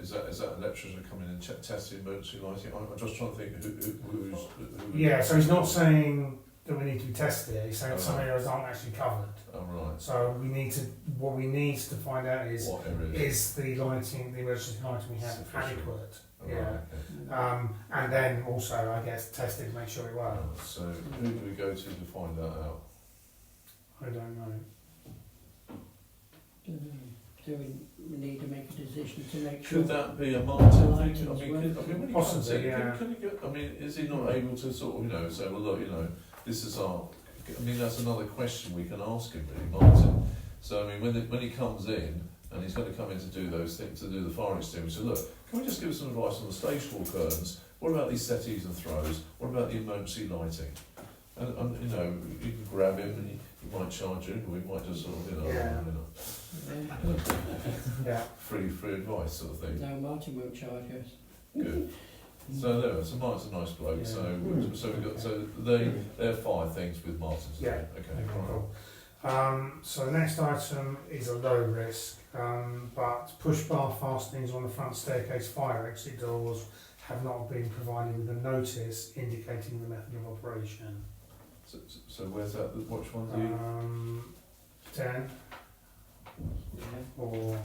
is that electrician coming in and test the emergency lighting? I'm just trying to think who Yeah, so he's not saying that we need to be tested. He's saying Oh, some right. areas aren't actually covered. Oh, right. So what we need to find out is What areas? is the lighting, the emergency lighting we have Sufficient. adequate? Oh, Yeah. right, okay. And then also, I guess, test it, make sure it works. So who do we go to find that out? I don't know. Do we need to make a decision to make sure? Could that be a Martin thing? I Lighting's mean, when he comes Possibly, in, yeah. can he get, I mean, is he not able to sort of, say, well, look, this is our, I mean, that's another question we can ask him, really, Martin. So, I mean, when he comes in, and he's going to come in to do those things, to do the fire extinguisher, look, can we just give us some advice on the stage wall curtains? What about these settees and throws? What about the emergency lighting? And you can grab him and he might charge you, or he might just sort of, Yeah. Yeah. free advice sort of thing. No, Martin won't charge us. Good. So there, so Martin's a nice bloke. Yeah. So we got they're 5 things with Martin to do. Yeah. Okay. Okay, Right. cool. So the next item is a low risk, but push bar fastenings on the front staircase fire exit doors have not been provided with a notice indicating the method of operation. So where's that? Which one's you? 10 Yeah. or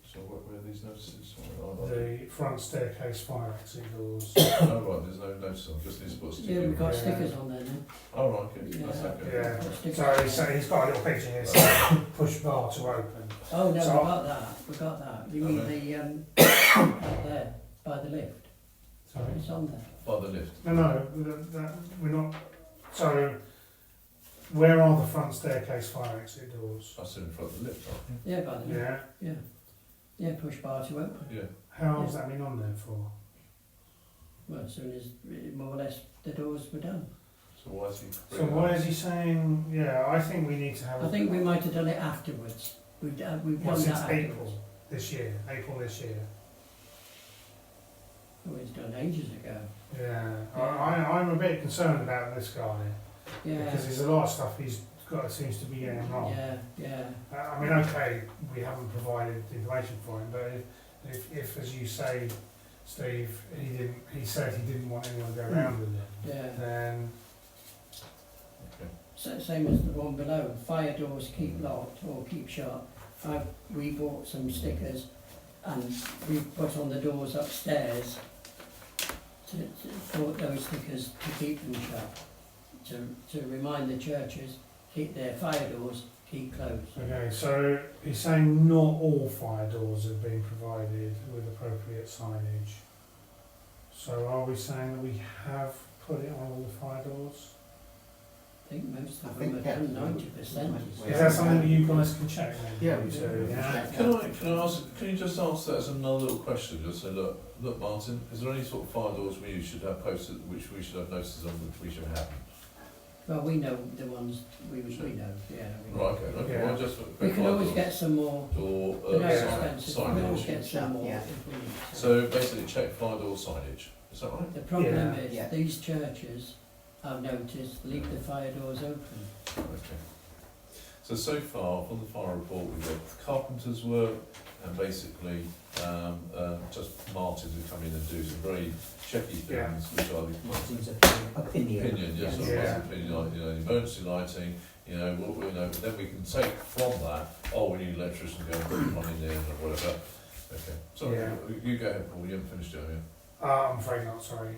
So where are these notices? Sorry, the front staircase fire exit doors. oh right, there's no notice on. Just needs to put a sticker. Yeah, we've got Yeah. stickers on there now. Oh right, okay. Yeah. That's okay. Yeah. Got stickers So on he's, there. he's got a little picture here saying push bar to open. Oh no, So- we got that. We got that. You mean Okay. up there by the lift? Sorry. It's on there. By the lift. No, we're not. So, where are the front staircase fire exit doors? I sit in front of the lift, aren't Yeah, by the lift. Yeah. Yeah. Yeah, push bar to open. you? Yeah. How long's that been on there for? Well, as soon as more or less the doors were done. So why is he? So why is he saying? Yeah, I think we need to have. I think we might have done it afterwards. We've Well, done since that April afterwards. this year. April this year. Oh, it's done ages ago. Yeah. I'm a bit concerned about this guy Yeah. because there's a lot of stuff he's got that seems to be getting wrong. Yeah. I mean, okay, we haven't provided the information for him, but if as you say, Steve, he said he didn't want anyone to go around with it, Yeah. then Okay. Same as the one below. Fire doors keep locked or keep shut. We bought some stickers and we put on the doors upstairs to put those stickers to keep them shut. To remind the churches, keep their fire doors keep closed. okay, so he's saying not all fire doors have been provided with appropriate signage. So are we saying that we have put it on all the fire doors? I think most I of think, them are yeah. done 90%. Is that something that you guys can check then? Yeah, we So, do. yeah. Can I ask? Can you just answer that as another little question? Just say, look, Martin. Is there any sort of fire doors we should have posted, which we should have notices on, which we should have? Well, we know the ones we know. Yeah. We know. Right. Okay. Yeah. Well, just We can always get some more. or They're not Yeah. expensive. We can always signage. get some more Yeah. if we need to. So basically, check fire door signage. Is that right? The problem Yeah. is, Yeah. these churches, I've noticed, leave the fire doors open. Okay. So far from the fire report, we've got carpenter's work and basically just Martins who come in and do some very checky things, Yeah. which are the Martin's opinion. yes, Yes. or Yeah. opinion, like, emergency lighting, then we can take from that, we need an electrician to go and put one in there or whatever. Okay. So Yeah. you go ahead, Paul, you haven't finished it, have you? I'm afraid not, sorry.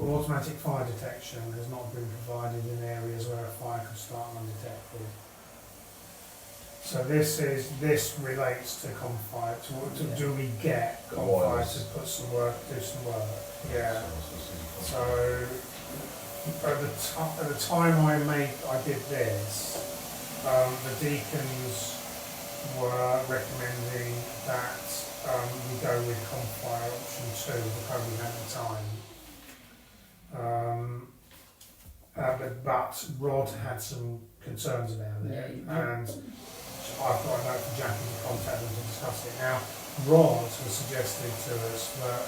Automatic fire detection has not been provided in areas where a fire could start undetected. So this relates to Comfire. Do we get The Comfire wireless. to do some work? Yeah. So at the time I did this, the deacons were recommending that we go with Comfire option 2, the program at the time. but Rod had some concerns about it, Yeah. and I've got a note from Jackie to contact them to discuss it. Now, Rod has suggested to us that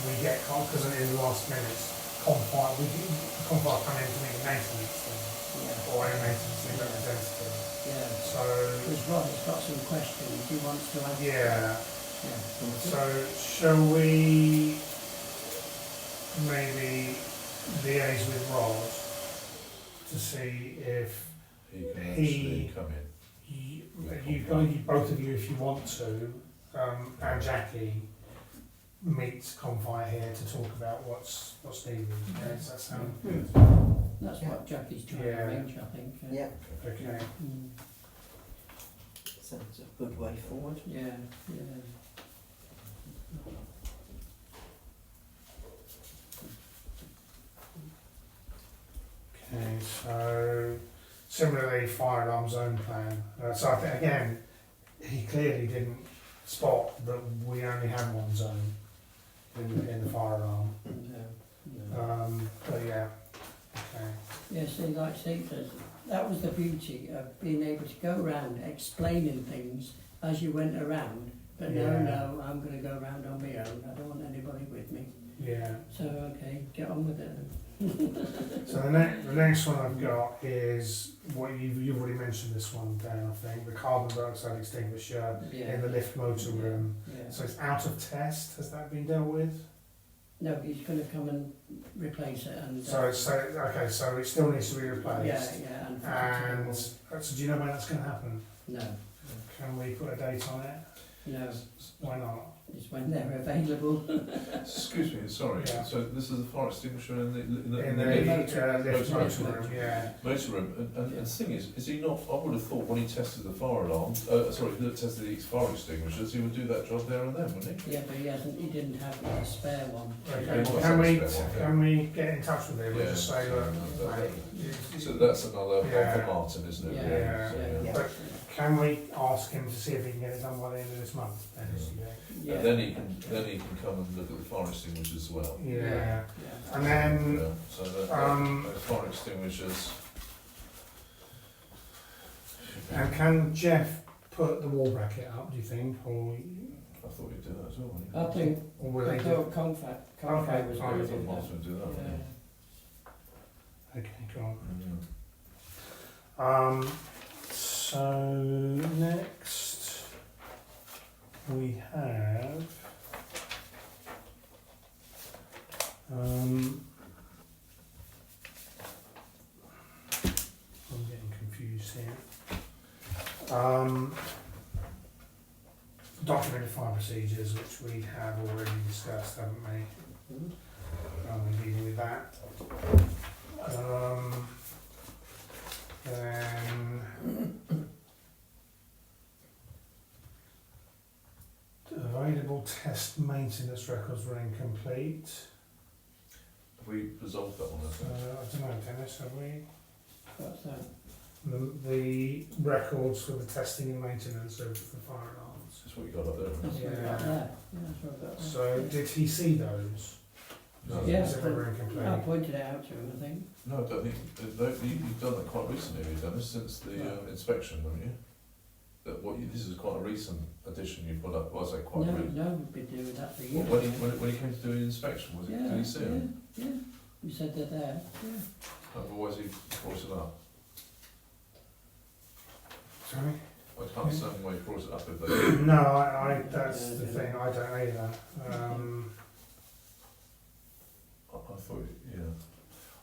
we get, because in the last minutes, Committee come in to meet a maintenance thing, Yeah. or a maintenance thing representative. Yeah. So, Because Rod has got some questions he wants to ask. yeah. Yeah. So, shall we maybe liaise with Rod to see if He can He- actually come in. both of you, if you want to, and Jackie, meet Confire here to talk about what's needed. Yeah, does that sound good? That's what Jackie's trying to Yeah. arrange, I think. Yeah, Okay. Mm. sounds a good way forward. Yeah, yeah. Okay, so similarly, fire alarm zone plan. So I think again, he clearly didn't spot that we only had one zone in the fire alarm. No. But yeah, okay. Yeah, see, like Steve says, that was the beauty of being able to go around explaining things as you went around. But Yeah. no, I'm going to go around on my own. I don't want anybody with me. Yeah. So, okay, get on with it then. So the next one I've got is what you've already mentioned this one, Dan, I think, the carbon dioxide extinguisher Yeah. in the lift motor room. Yeah. So it's out of test. Has that been dealt with? No, he's going to come and replace it. And So okay, so it still needs to be replaced. yeah, and And so do you know when that's going to happen? no, Can we put a date on it? no, Why not? it's when they're available. Excuse me, sorry. Yeah. So this is the fire extinguisher in the In the lift lift motor motor room, yeah. motor room. And the thing is he not? I would have thought when he tested the fire alarm, tested the fire extinguishers, he would do that job there and then, wouldn't he? Yeah, but he hasn't. He didn't have a spare one. Okay, Yeah, can we get in touch with him and Yeah. just say, look, Yeah. mate, So that's another one Yeah. for Martin, isn't it? Yeah. So, Yeah. But can we ask him to see if he can get it done by the end of this month? Then, Yeah. And then he can come and look at the fire extinguishers as well. yeah. Yeah. And then, Yeah. So those fire extinguishers. and can Jeff put the wall bracket up, do you think? Or I thought he'd do that as well. I think will I he do? thought Confab Okay, was fine. going I to thought do Martin would do that. that. wouldn't Yeah. Okay, cool. he? So next we have I'm getting confused here. Documented fire procedures, which we have already discussed, haven't we? We're dealing with that. Then available test maintenance records were incomplete. Have we resolved that one? I think? I don't know, Dennis, have we? What's that? The records for the testing and maintenance of the fire alarms. That's what you got up there. That's isn't it? what I got there. Yeah, that's what I got there. So did he see those? No. Yeah. Is it they were incomplete? I pointed it out to him, I think. No, I don't think you've done that quite recently. You've done this since the inspection, haven't you? This is quite a recent addition you put up. Well, I say quite No, recent. no, we've been doing that for Well, years. when he came to do an inspection, was it? Yeah, Did he see them? yeah. You said they're there. Yeah. Otherwise, he brought it up. Sorry? I can't understand why he brought it up if they. No, I that's the thing, I don't either. I thought, yeah.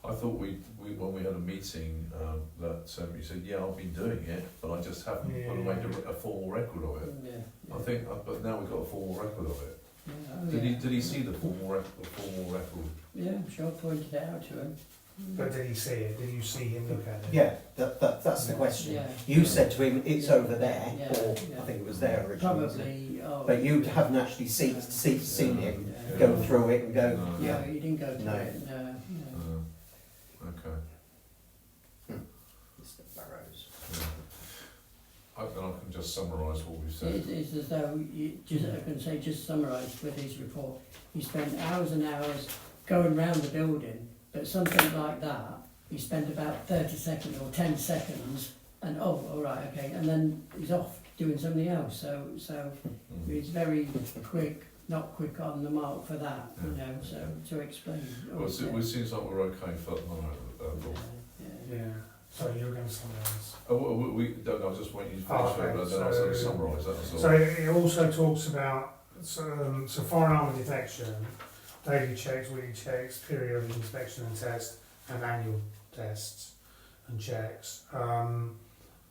I thought we when we had a meeting that you said, yeah, I've been doing it, but I just haven't made a formal record of it. Yeah. I think, but now we've got a formal record of it. Yeah, oh, Did yeah. he see the formal record? Yeah, I'm sure I pointed it out to him. But did he see it? Did you see him look at it? Yeah, that's the question. Yeah. You said to him, it's over there, Yeah, or yeah. I think it was there originally. Probably. Oh, But you haven't actually seen him Yeah. go through it and go, No. Yeah, he didn't go to No. it. No. Okay. Mr. Burrows. I can just summarise what we've said. It's as though I can say, just summarised with his report. He spent hours and hours going round the building, but something like that, you spend about 30 seconds or 10 seconds, and oh, all right, okay, and then he's off doing something else. So he's very quick, not quick on the mark for that, you know. So to explain. Well, it seems like we're okay for the moment. Yeah. So you were going to something else. I was just waiting for you to finish, but then I'll sort of summarise that as well. So it also talks about so foreign armour detection, daily checks, weekly checks, periodic inspection and test, and annual tests and checks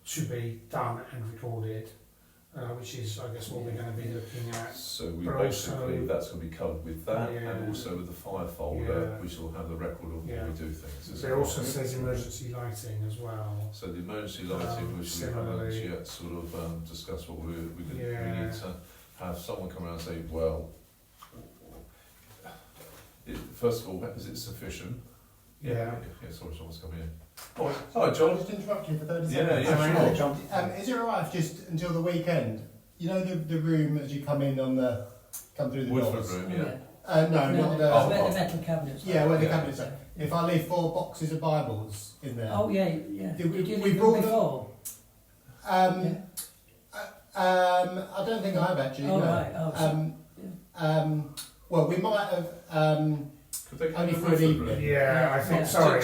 should be done and recorded, which is, I guess, what we're going to be looking at. So we But basically, also- that's going to be covered with that, Yeah. and also with the fire folder, Yeah. which will have the record of Yeah. when we do things. Is It that also right? says emergency lighting as well. So the emergency lighting, which we haven't similarly- yet sort of discussed what we Yeah. need to have someone come around and say, well, first of all, is it sufficient? Yeah. Sorry, someone's coming in. Oh, Hi, sorry, John. I'll just interrupt you for 30 Yeah, seconds. yeah, John. Is it alright if just until the weekend, you know the room as you come in come through the Woodford doors? room, Oh, yeah. No, not the... Oh, where the metal cabinets. Yeah, where the Yeah. cabinets are. If I leave 4 boxes of Bibles in there... Oh yeah, yeah. Did we- Did you we leave brought them them- before? I don't think I have actually, Oh no. right. Oh, so, Well, we might have... Could they come Only in for an Woodford evening. room? Yeah, I think, Yeah. sorry.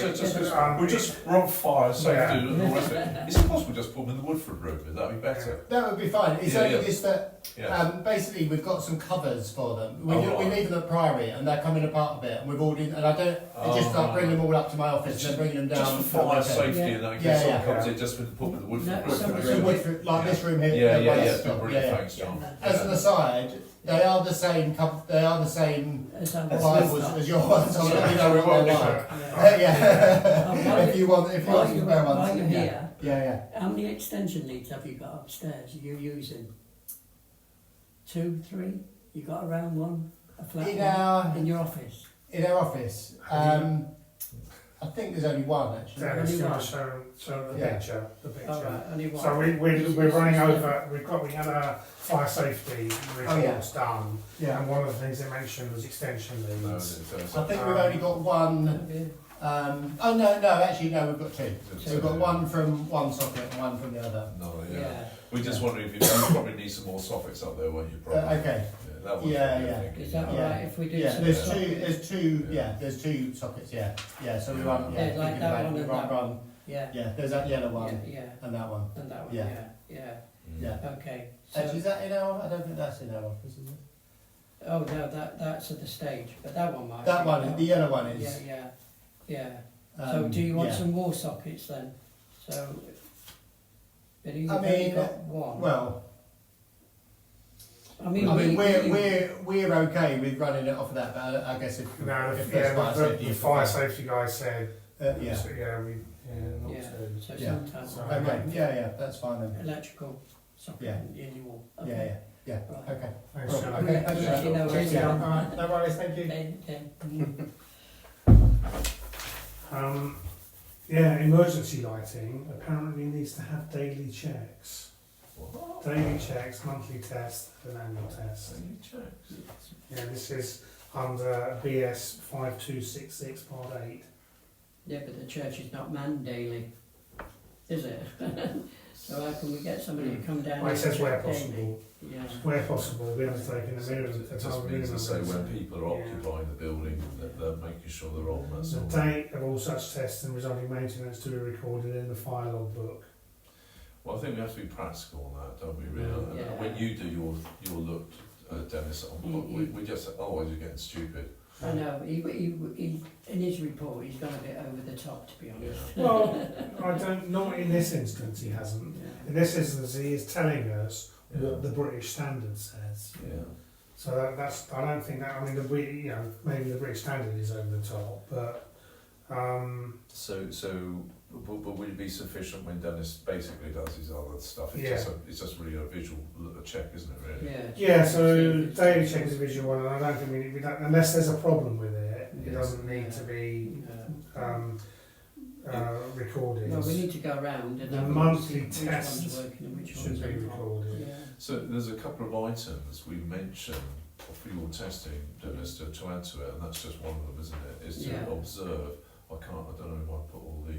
We're on fire, safety Yeah. and all the rest of it. Is it possible just put them in the Woodford room? Would that be better? That would be fine. It's Yeah, only yeah. just that Yeah. basically we've got some covers for them. We Oh, we right. leave them at Priory and they're coming apart a bit, and we've ordered. And I don't just like bring them all up to my office and then bringing them down. Just for fire Okay. safety Yeah. and that, in Yeah, case someone yeah. comes in, just put them in the Woodford No, room. some- So Woodford, like this room here. Yeah, the yeah, one yeah. that's got- Brilliant, yeah. thanks, John. As an aside, they are the same. They are the same as I Bibles as your ones. So Yeah. let me know We what won't they're do like. Yeah. Yeah. If you want While some you're, spare ones. while you're yeah. here, Yeah, how many extension leads have you got upstairs? Are you using 2, 3? You got a round one, a flat one in your office? In our office, I think there's only one actually. Dennis, Only you want one. to show the Yeah. picture? The picture. All right, only one. So we're running over. We had a fire safety reports done, Yeah. and one of the things they mentioned was extension No, leads. I think we've only got one. Oh no, actually no, we've got 2. So we've got one from one socket and one from the other. No, Yeah. yeah. We just wondering if you probably need some more sockets up there, won't you? Probably. Okay. Yeah, that was Yeah, what we were yeah. thinking. Is that Yeah. alright if we do Yeah, some there's sockets? 2. There's 2. Yeah, there's 2 sockets. Yeah, yeah. So we run. Yeah, Yeah, like thinking that about one it, and we run, that run. Yeah. Yeah, there's that yellow one Yeah, and that one. and that one. Yeah. Yeah. Mm. Yeah. Okay. So, Actually, is that in our? I don't think that's in our office, is it? oh no, that's at the stage, but that one might. That be. one, the yellow one is. Yeah. So do you want yeah. some more sockets then? So, but you've I only mean, got one. Well, I mean, we're okay with running it off of that, but I guess if No, if the, there's yeah, fire the, safety, the if fire it's- safety guy said, yeah. so, not Yeah. to. So Yeah. sometimes So- Okay. Yeah. That's fine then. electrical socket Yeah. in your wall. Yeah. Yeah. Right. Okay. Thanks, Cool. John. Okay. Thanks, Let you know John. where Cheers, you John. are. All right. No worries. Thank you. Okay. Yeah, emergency lighting apparently needs to have daily checks. What? Daily checks, monthly tests, and annual tests. So you checked. Yeah, this is under BS 5266 Part 8. Yeah, but the church is not manned daily, is it? So how can we get somebody to come down? Well, it and says where check daily? possible. Yeah. Where possible, we undertaking the minimum. It just means to say when people are occupying the building, that they're making sure they're on, that's The all. date of all such tests and resulting maintenance to be recorded in the file log book. Well, I think we have to be practical on that, don't we, really? And Yeah. when you do your look, Dennis, we just, otherwise you're getting stupid. I know, he, in his report, he's gone a bit over the top, to be honest. Well, not in this instance he hasn't. In this instance he is telling us what the British standard says. Yeah. So that's, I don't think that, I mean, maybe the British standard is over the top, but, But would it be sufficient when Dennis basically does his other stuff? It's just really a visual check, isn't it, really? yeah, so daily check is a visual one, and I don't think we need, unless there's a problem with it, it doesn't need to be recorded. Well, we need to go around and The have a monthly look, test which one's working and which should one's be not. recorded. Yeah. So there's a couple of items we mentioned for your testing, Dennis, to add to it, and that's just one of them, isn't it? Is to Yeah. observe. I don't know if I put all the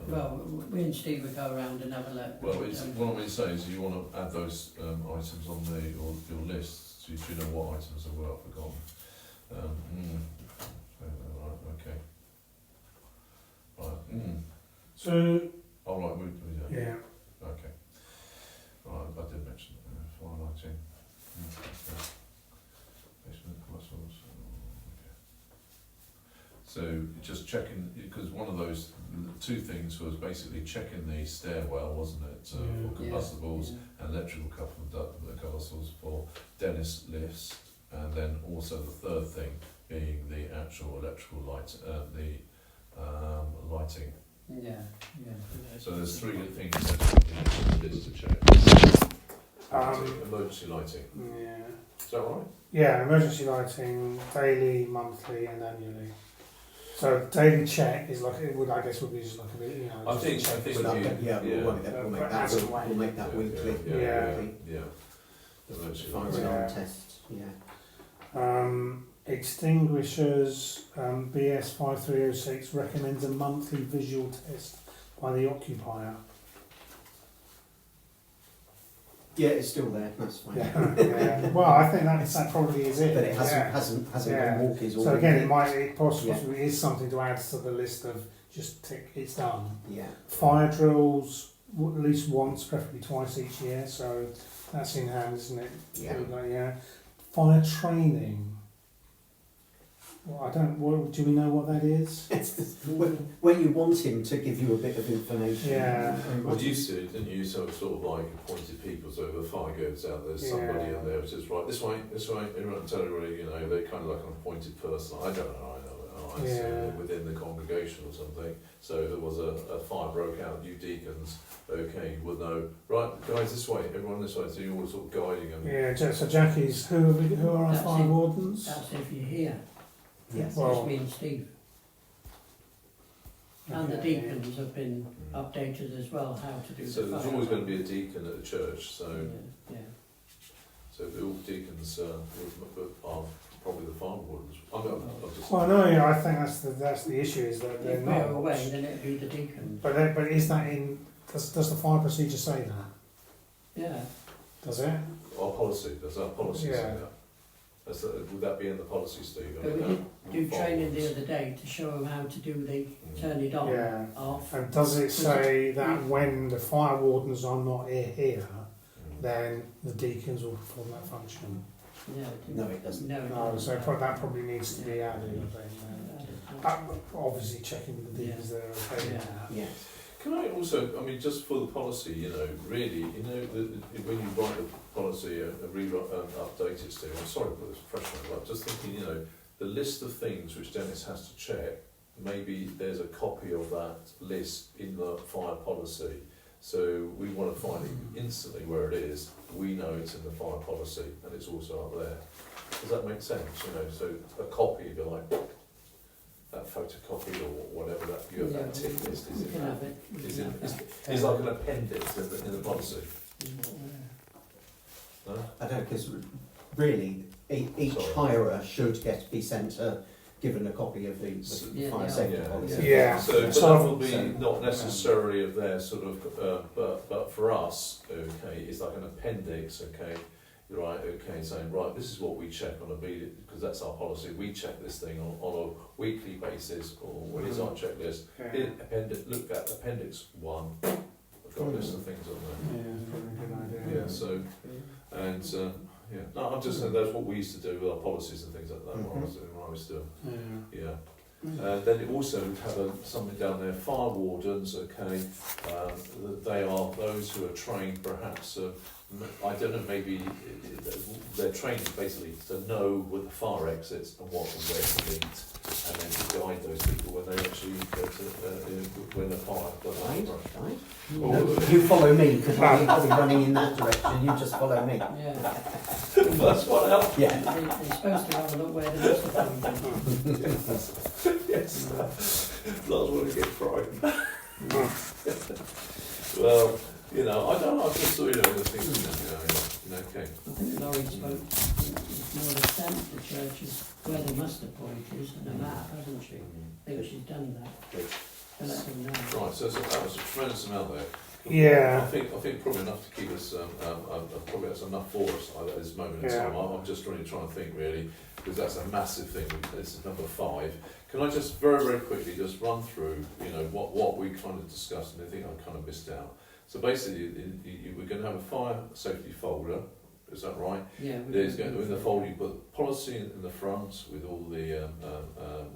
Well, we and Steve would go around and have a look. Well, it's, what I'm saying is you want to add those items on your list. So you should know what items there were. I've forgotten. Right, okay. Right. So, Oh, right, yeah. Okay. Right, I did mention fire lighting. Okay. Basement muscles. Okay. So just checking, because one of those two things was basically checking the stairwell, wasn't it, for combustibles and electrical couplers for Dennis lifts, and then also the third thing being the actual electrical light, lighting. Yeah. So there's three things that we need to check. Emergency lighting. Yeah. Is that right? Yeah, emergency lighting, daily, monthly, and annually. So daily check is like it would, I guess, would be just like a bit, I just think a check. We'll make that weekly. Emergency Fire lighting. alarm tests. Extinguishers, BS 5306 recommends a monthly visual test by the occupier. Yeah, it's still there. That's fine. Yeah. Well, I think that probably is it. But it hasn't Yeah. gone walkies. So again, it possibly is something to add to the list of just tick. It's done. Yeah. Fire drills at least once, preferably twice each year. So that's in hand, isn't it? Yeah. Fire training. Well, do we know what that is? When you want him to give you a bit of information. Yeah. Well, you used to, didn't you? So sort of like appointed people. So if a fire goes out, there's somebody in there who says, right, this way. Everyone tell everybody, they're kind of like an appointed person. I don't know. Within the congregation or something. So if there was a fire broke out, you deacons, okay, would know. Right, guys, this way. Everyone this way. So you're all sort of guiding them. Yeah. So Jackie's who are our fire wardens? That's if you're here. Yes. Well, Just me and Steve. And the deacons have been updated as well how to do So the there's fire. always going to be a deacon at the church. So Yeah. so the all deacons are probably the fire wardens. Well, no, I think that's the issue is that they're If not. we're away, then it'd be the deacon. But is that in? Does the fire procedure say that? Yeah. Does it? Our policy. Does our policy say that? Would that be in the policy, Steve? But we did do training the other day to show them how to do the turn it on, Yeah. off. And does it say that when the fire wardens are not here, then the deacons will perform that function? No, it doesn't. No, so that probably needs to be added. I think. Obviously checking with the deacons that are okay with that. Yeah. Can I also, just for the policy, really, when you write the policy and update it, Steve, I'm sorry to put this pressure on, but just thinking, the list of things which Dennis has to check, maybe there's a copy of that list in the fire policy. So we want to find it instantly where it is. We know it's in the fire policy and it's also up there. Does that make sense? So a copy, if you like, that photocopy or whatever that you have that tick list is in that. It's like an appendix in the policy. No? I don't, because really each hirer should be sent given a copy of the fire safety policy. Yeah. So that will be not necessarily of their sort of, but for us, okay, it's like an appendix, okay. Right, okay, saying, right, this is what we check on because that's our policy, we check this thing on a weekly basis, or what is our checklist. Look at Appendix 1, I've got a list of things on there. Yeah, that's probably a good idea. Yeah, so, and, no, I'm just saying that's what we used to do with our policies and things like that, when I was doing. Yeah. Then it also would have something down there, fire wardens, okay, they are those who are trained perhaps, I don't know, maybe their training basically to know where the fire exits and what and where to meet, and then to guide those people when they actually go to when the fire goes out. Right. No, you follow me, because I'll be running in that direction, you just follow me. Yeah. That's what helps. Yeah. They're supposed to have a look where the rest of them Yes. Last one to get frightened. Well, I don't know, I just saw, okay. I think Laurie spoke, it's more the sense the church is where the muster point is, and a map, hasn't she? I think she's done that. and let them know. Right, so that was a tremendous amount there. Yeah. I think probably enough to keep us, probably that's enough for us at this moment in Yeah. time. I'm just really trying to think really, because that's a massive thing. This is number 5. Can I just very quickly just run through, what we kind of discussed, and I think I kind of missed out. So basically, we're going to have a fire safety folder. Is that right? Yeah. There's going to in the folder you put policy in the front with all the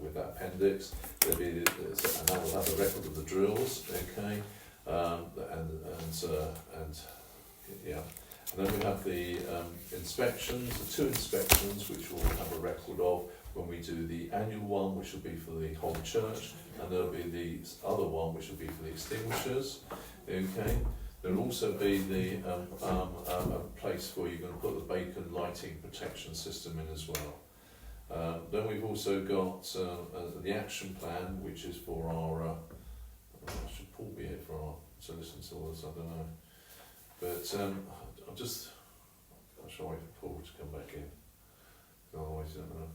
with that appendix. There'll be and that will have a record of the drills. Okay. And then we have the inspections, the 2 inspections, which we'll have a record of when we do the annual one, which will be for the whole church, and there'll be the other one, which will be for the extinguishers. Okay. There'll also be the a place where you're going to put the beacon lighting protection system in as well. Then we've also got the action plan, which is for our. Should Paul be here for our to listen to all this? I don't know, but I'll just. I shall wait for Paul to come back in. Otherwise, I don't know.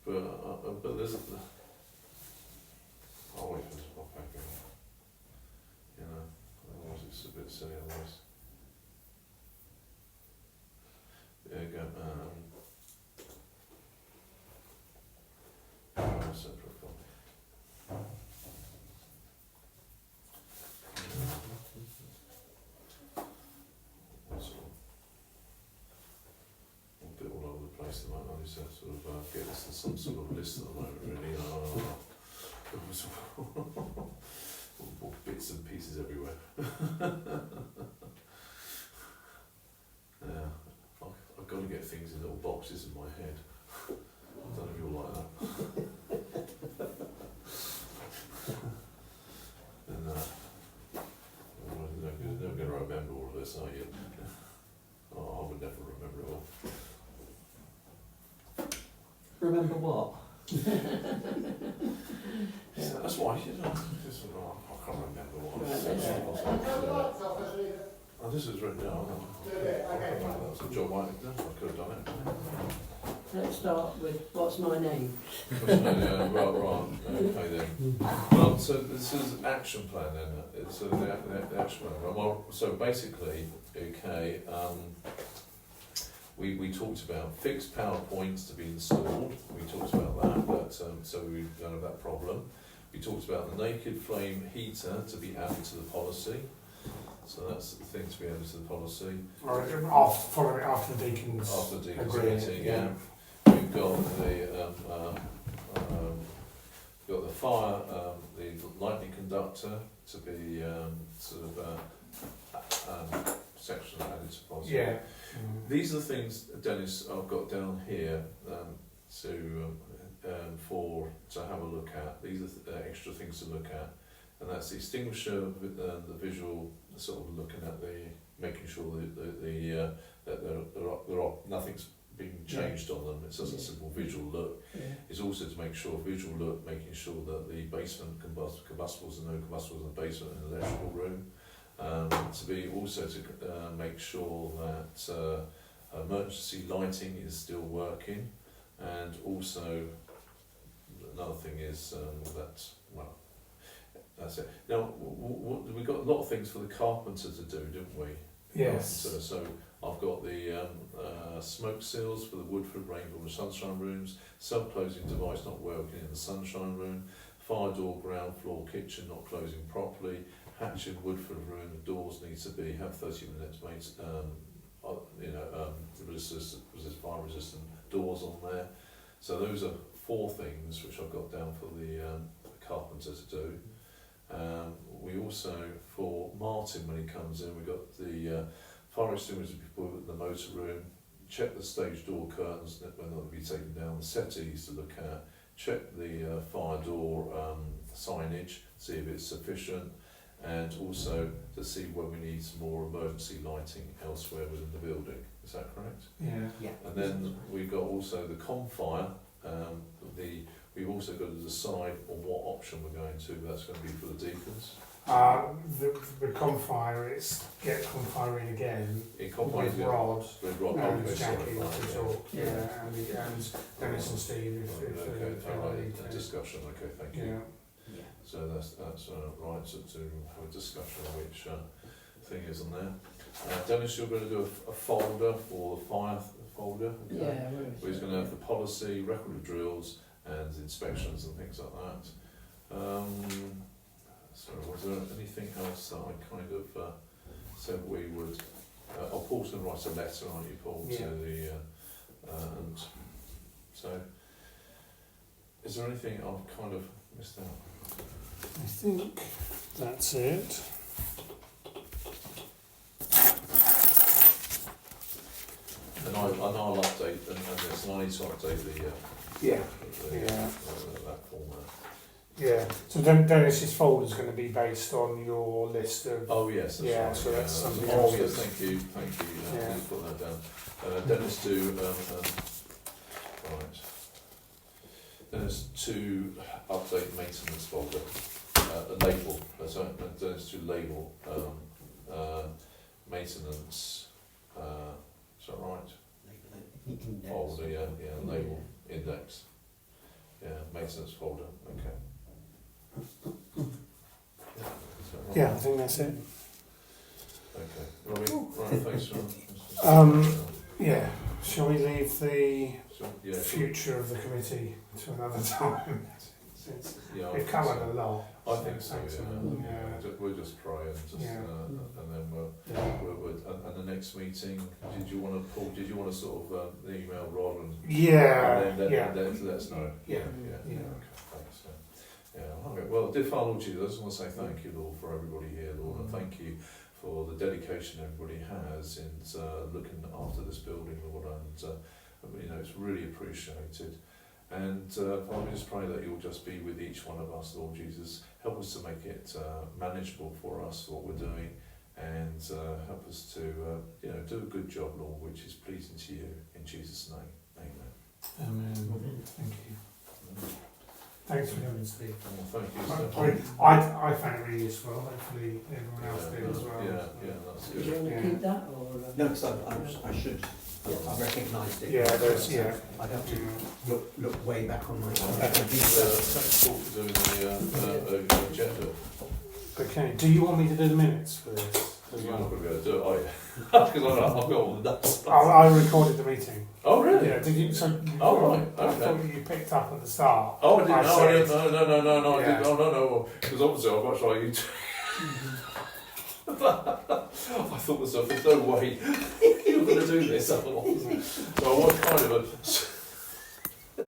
But there's. I'll wait for him to pop back in. Otherwise it's a bit silly. Otherwise. There you go. Separate copy. A bit all over the place at the moment. I need to sort of get this in some sort of list at the moment, really. All bits and pieces everywhere. Yeah, I've got to get things in little boxes in my head. I don't know if you're like that. And you're never going to remember all of this, are you? Oh, I would never remember it all. Remember what? Yeah. That's why, I can't remember what I said. Oh, this is written down. That was a job I could have done it. Let's start with what's my name. Right. Okay then. Well, so this is action plan then. It's the action plan. Well, so basically, okay. We talked about fixed power points to be installed. We talked about that, but so we don't have that problem. We talked about the naked flame heater to be added to the policy. So that's the thing to be added to the policy. Or following it after the deacons. After the deacons agree, meeting, yeah. We've got the fire, the lightning conductor to be section added to policy. Yeah. These are the things, Dennis, I've got down here to have a look at. These are extra things to look at, and that's the extinguisher, the visual, sort of looking at making sure that nothing's being changed on them. It's just a simple visual look. Yeah. It's also to make sure visual look, making sure that the basement combustibles and no combustibles in the basement and the electrical room. To be also to make sure that emergency lighting is still working, and also another thing is that's it. Now we've got a lot of things for the carpenter to do, didn't we? Yes. So I've got the smoke seals for the Woodford, Rainbow and Sunshine rooms, self-closing device not working in the Sunshine room, fire door, ground floor, kitchen not closing properly, hatch in Woodford room, the doors need to have 30 minutes fire resistant doors on there. So those are 4 things which I've got down for the carpenter to do. We also, for Martin when he comes in, we've got the fire extinguisher before the motor room, check the stage door curtains when they'll be taken down, the settees to look at, check the fire door signage, see if it's sufficient, and also to see where we need some more emergency lighting elsewhere within the building. Is that correct? Yeah. And then we've got also the confire. We've also got to decide on what option we're going to. That's going to be for the deacons. The confire, it's get confire in again with Rod and Jackie to talk. And Dennis and Steve if okay, all right, discussion. Okay, thank you. Yeah. Yeah. So that's right, so to have a discussion on which thing is on there. Dennis, you're going to do a folder for the fire folder. Okay? Yeah, Where he's going to have the policy, record of drills, and inspections and things like that. So was there anything else that I kind of said we would? Paul's going to write a letter, aren't you, Paul, Yeah. to the and so. Is there anything I've kind of missed out? I think that's it. And I'll update and this, and I need to update the Yeah. that format. Yeah. So Dennis's folder is going to be based on your list of. Oh yes, that's Yeah, right. so that's something Oh else yes, that's- thank you. Yeah. Please put that down. Dennis to right. Dennis to update maintenance folder. Label. Sorry, Dennis to label maintenance. Is that right? Index. Folder, yeah, label, index. Yeah, maintenance folder, okay. Yeah, I think that's it. Okay, right, thanks for. Yeah. Shall we leave the Yeah, future of the committee to another time? Since yeah, we've covered a lot. I think so, Excellent. yeah. We'll just try and just, Yeah. and then Yeah. and the next meeting, did you want to sort of email Rod and Yeah. and then Yeah. let us know? Yeah. Yeah. Yeah. Okay, thanks. Yeah. Okay. Well, dear Father, Lord Jesus, I just want to say thank you, Lord, for everybody here, Lord, and thank you for the dedication everybody has in looking after this building, Lord, and it's really appreciated. And Father, we just pray that you'll just be with each one of us, Lord Jesus. Help us to make it manageable for us, what we're doing, and help us to do a good job, Lord, which is pleasing to you. In Jesus' name, amen. Amen. Thank you. Thanks for coming, Steve. Well, thank you. I found it really useful. Hopefully everyone else did as well. Yeah, that's Do you good. want to Yeah. keep that or? No, because I should. I recognised it. Yeah, there's I'd have to look way back on my. Thanks, Paul, for doing the agenda. Okay. Do you want me to do the minutes for this? Because you're not going to be able to do it, are you? Because I've got all the nuts. I recorded the meeting. Oh, really? Yeah. Did you? So Oh, right, I okay. thought you picked up at the start. Oh, I didn't know. said- I didn't, no. I Yeah. didn't, oh, no. Because obviously I'm much like you. I thought to myself, there's no way you're going to do this otherwise. So I want kind of a